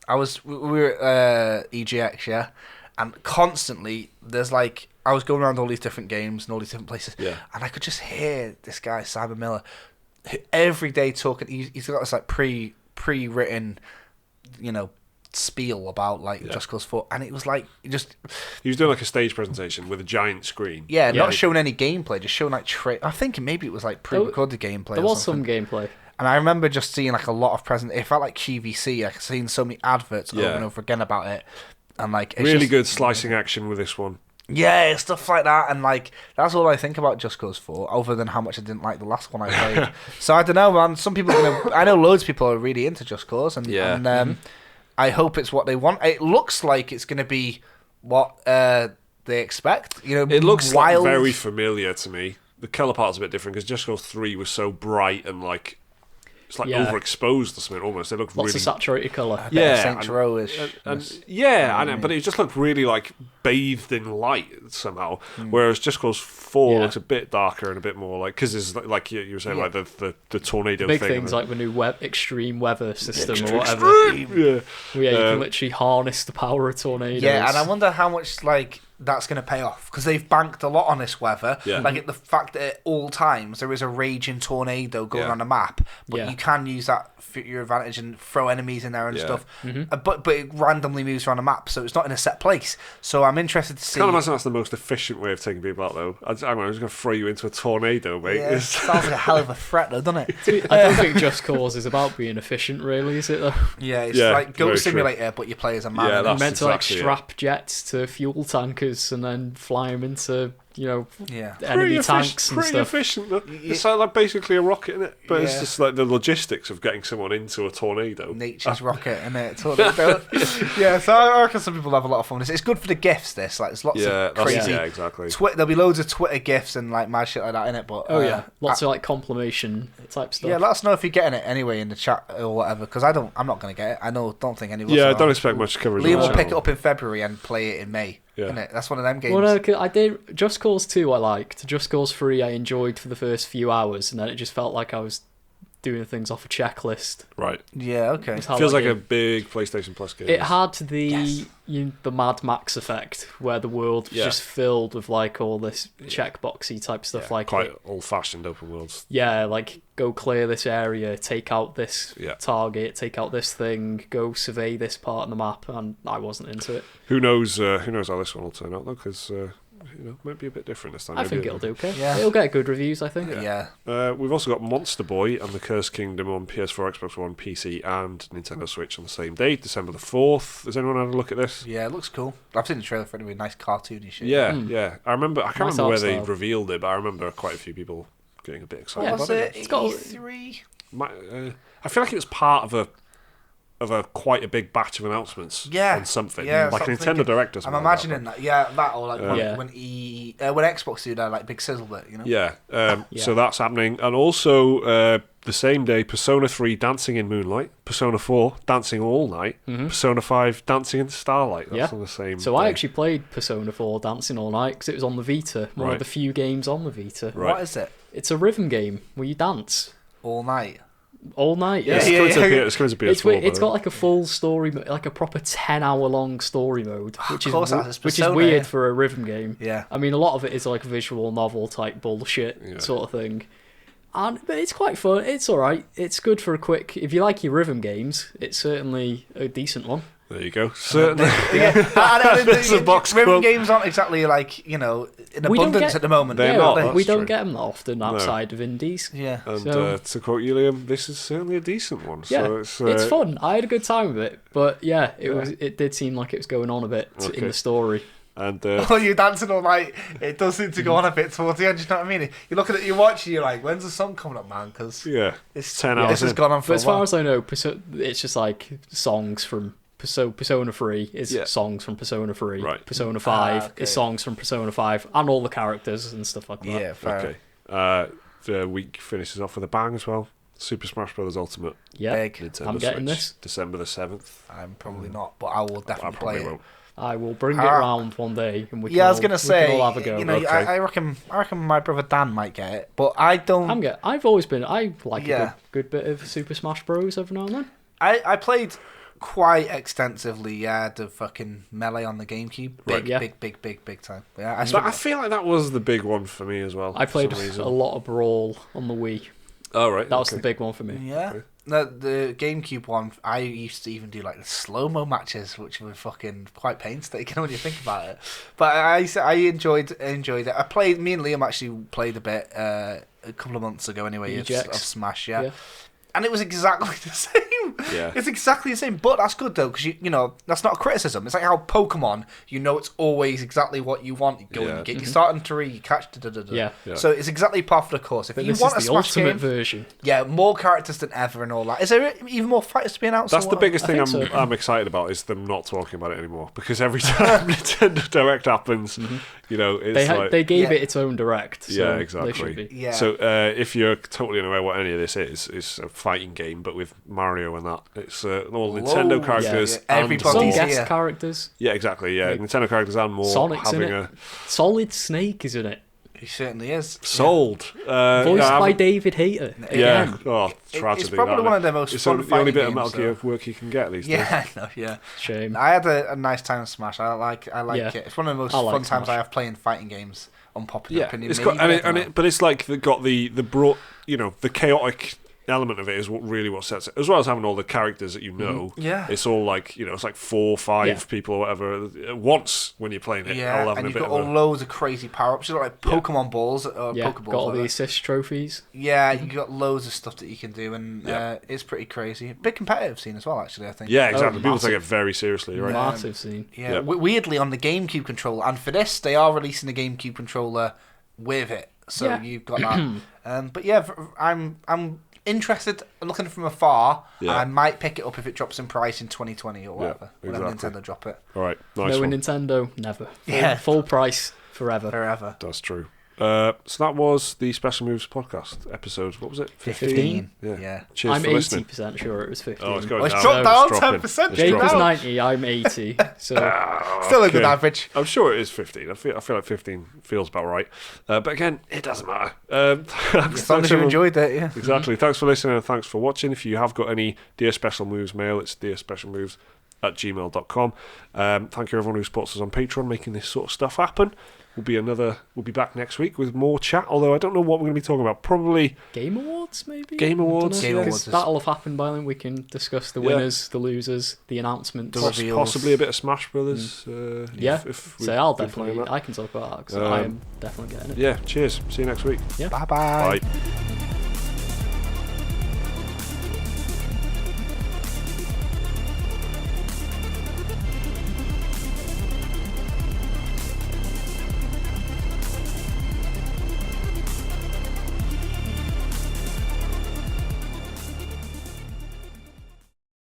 we were at EGX, and constantly there's like I was going around all these different games and all these different places, and I could just hear this guy Simon Miller every day talking. He's got this like pre-written, spiel about like Just Cause 4, and it was like he was doing like a stage presentation with a giant screen. Not showing any gameplay, just showing like I think maybe it was like pre-recorded gameplay. There was some gameplay. And I remember just seeing like a lot of it felt like QVC. I've seen so many adverts over and over again about it, and like it's really good slicing action with this one. Yeah, stuff like that, and like that's all I think about Just Cause 4, other than how much I didn't like the last one I played. So I don't know, man. Some people, I know loads of people are really into Just Cause, and I hope it's what they want. It looks like it's going to be what they expect. It looks like very familiar to me. The colour part's a bit different because Just Cause 3 was so bright and like. It's like overexposed or something almost. They look lots really of saturated colour. Saints Row-ish. But it just looked really like bathed in light somehow. Whereas Just Cause 4 looks a bit darker and a bit more like because there's like you were saying like the tornado big thing. Things like the new extreme weather system or whatever. You can literally harness the power of tornadoes. Yeah, and I wonder how much like that's going to pay off because they've banked a lot on this weather. Like the fact that at all times there is a raging tornado going on the map, but you can use that for your advantage and throw enemies in there and stuff. But it randomly moves around the map, so it's not in a set place. So I'm interested to see. I can't imagine that's the most efficient way of taking people out, though. I'm just going to throw you into a tornado, mate. Yeah, sounds like a hell of a threat, though, doesn't it? I don't think Just Cause is about being efficient, really, is it? Though? Yeah, it's like Goat Simulator, but you play as a man. Yeah, you're meant to like strap jets to fuel tankers and then fly them into enemy tanks and pretty stuff. Efficient, though. It's like basically a rocket, isn't it? But it's just like the logistics of getting someone into a tornado. Nature's rocket, isn't it? Tornado. So I reckon some people have a lot of fun with this. It's good for the GIFs, this. Like, there's lots of crazy... Yeah, exactly. There'll be loads of Twitter GIFs and like mad shit like that in it, but... lots of like complimation type stuff. Yeah, let us know if you're getting it anyway in the chat or whatever, because I'm not going to get it. Don't think anyone... Yeah, I don't expect much coverage. Liam will pick it up in February and play it in May. Yeah. Isn't it? That's one of them games. Well, no, I did Just Cause 2 I liked. Just Cause 3 I enjoyed for the first few hours, and then it just felt like I was doing things off a checklist. Right. Yeah, okay. It feels like a big PlayStation Plus game. It had the Mad Max effect, where the world was just filled with like all this checkboxy type stuff. Like quite old-fashioned open worlds. Yeah, like go clear this area, take out this target, take out this thing, go survey this part of the map, and I wasn't into it. Who knows how this one will turn out, though, because... it might be a bit different this time. I think it'll do okay. Yeah. It'll get good reviews, I think. Yeah. We've also got Monster Boy and the Cursed Kingdom on PS4, Xbox One, PC, and Nintendo Switch on the same day, December the 4th. Has anyone had a look at this? Yeah, it looks cool. I've seen the trailer for it. Anyway, nice cartoony shit. Yeah. I can't remember where they revealed it, but I remember quite a few people getting a bit excited about it. It's got E3. I feel like it was part of a quite a big batch of announcements on something. Like a Nintendo Direct or something. I'm imagining that. Yeah, that or like when Xbox do that like big sizzle bit, you know? Yeah. So that's happening. And also the same day, Persona 3 Dancing in Moonlight, Persona 4 Dancing All Night, Persona 5 Dancing in Starlight. That's on the same day. I actually played Persona 4 Dancing All Night because it was on the Vita. One of the few games on the Vita. Right. What is it? It's a rhythm game where you dance. All night. All night, It's coming to PS4. It's got like a full story, like a proper 10-hour long story mode, which is weird weird for a rhythm game. Yeah, I mean, a lot of it is like visual novel type bullshit sort of thing, but it's quite fun. It's all right. It's good for a quick. If you like your rhythm games, it's certainly a decent one. There you go. Certainly. Rhythm games aren't exactly like, in abundance at the moment. They're not. We don't get them that often outside of indies. Yeah. And to quote you, Liam, this is certainly a decent one. Yeah, so it's fun. I had a good time with it. But it did seem like it was going on a bit in the story. And you're dancing all night. It does seem to go on a bit towards the end. You know what I mean? You look at it, you watch, and you're like, "When's the song coming up, man?" Because it's 10 hours. This has gone on for. But as far as I know, it's just like songs from. So Persona 3 is songs from Persona 3. Right. Persona 5 is songs from Persona 5 and all the characters and stuff like that. Yeah, fair. Okay. The week finishes off with a bang as well. Super Smash Bros. Ultimate. Yeah, Nintendo I'm getting Switch, this. December the 7th. I'm probably not, but I will definitely play it. Won't. I will bring it round one day and we can I was gonna say, all have a go. I reckon my brother Dan might get it, but I don't. I like a good bit of Super Smash Bros. Every now and then. I played quite extensively, the fucking Melee on the GameCube. Big time. Yeah, I feel like that was the big one for me as well. I played a lot of Brawl on the Wii. Oh, right. That was the big one for me. Yeah. Okay. No, the GameCube one, I used to even do like the slow-mo matches, which were fucking quite painstaking when you think about it. But I enjoyed it. Me and Liam actually played a bit a couple of months ago anyway of Smash, yeah. And it was exactly the same. Yeah. It's exactly the same. But that's good, though, because, you know, that's not a criticism. It's like how Pokemon, you know it's always exactly what you want. You go and you get your starting tree, you catch... Yeah. So it's exactly par for the course. If but you this want is a the Smash ultimate game, version. Yeah, more characters than ever and all that. Is there even more fighters to be announced? That's the biggest thing so. I'm excited about, is them not talking about it anymore. Because every time Nintendo Direct happens, you know, it's they gave it its own Direct. So yeah, exactly. They should be. Yeah. So if you're totally unaware what any of this is, it's a fighting game, but with Mario and that. It's all Nintendo characters. Yeah. And Everybody's Some more. guest characters. Yeah, exactly. Yeah, Nintendo characters and more. Sonic's having in it. Solid Snake is in it. He certainly is. Sold. Voiced by David Hayter. Yeah. Again. Oh, tragedy. It's probably one of the most it's fun the only fighting bit of games, Metal Gear work you can get these days. Yeah, I know, yeah. Shame. I had a nice time in Smash. I like it. It's one of the most fun times Smash. I have playing fighting games. Unpopular opinion. It's got, but it's like got the broad, you know, the chaotic element of it is what sets it, as well as having all the characters that you know. Yeah, it's all like, you know, it's like 4 or 5 people or whatever at once when you're playing it. Yeah, and you've got loads of crazy power-ups. You've got like Pokemon balls, Pokeballs. Got all the assist trophies. Yeah, you got loads of stuff that you can do, and it's pretty crazy. Big competitive scene as well, actually. I think. Yeah, exactly. People take it very seriously, right? Massive scene. Yeah, weirdly on the GameCube controller, and for this they are releasing the GameCube controller with it, so you've got that. But yeah, I'm interested and looking from afar, and I might pick it up if it drops in price in 2020 or whatever. Whenever Nintendo drop it. All right, nice one. Nintendo, never. Full price, forever. That's true. So that was the Special Moves podcast episode. What was it? 15. Yeah. Cheers I'm for listening. 80% sure it was 15. Oh, it's going It's down. dropped down 10%. Jake was 90, I'm 80. So still a good average. I'm sure it is 15. I feel like 15 feels about right. But again, it doesn't matter. As long as you enjoyed it, yeah. Exactly. Thanks for listening and thanks for watching. If you have got any Dear Special Moves mail, it's dearspecialmoves@gmail.com. Thank you everyone who supports us on Patreon, making this sort of stuff happen. We'll be back next week with more chat, although I don't know what we're going to be talking about. Probably Game Awards, maybe? Game Awards. That'll have happened by then. We can discuss the winners, the losers, the announcements. Possibly a bit of Smash Brothers. I can talk about that because I am definitely getting it. Yeah, cheers. See you next week. Yeah. Bye-bye. Bye.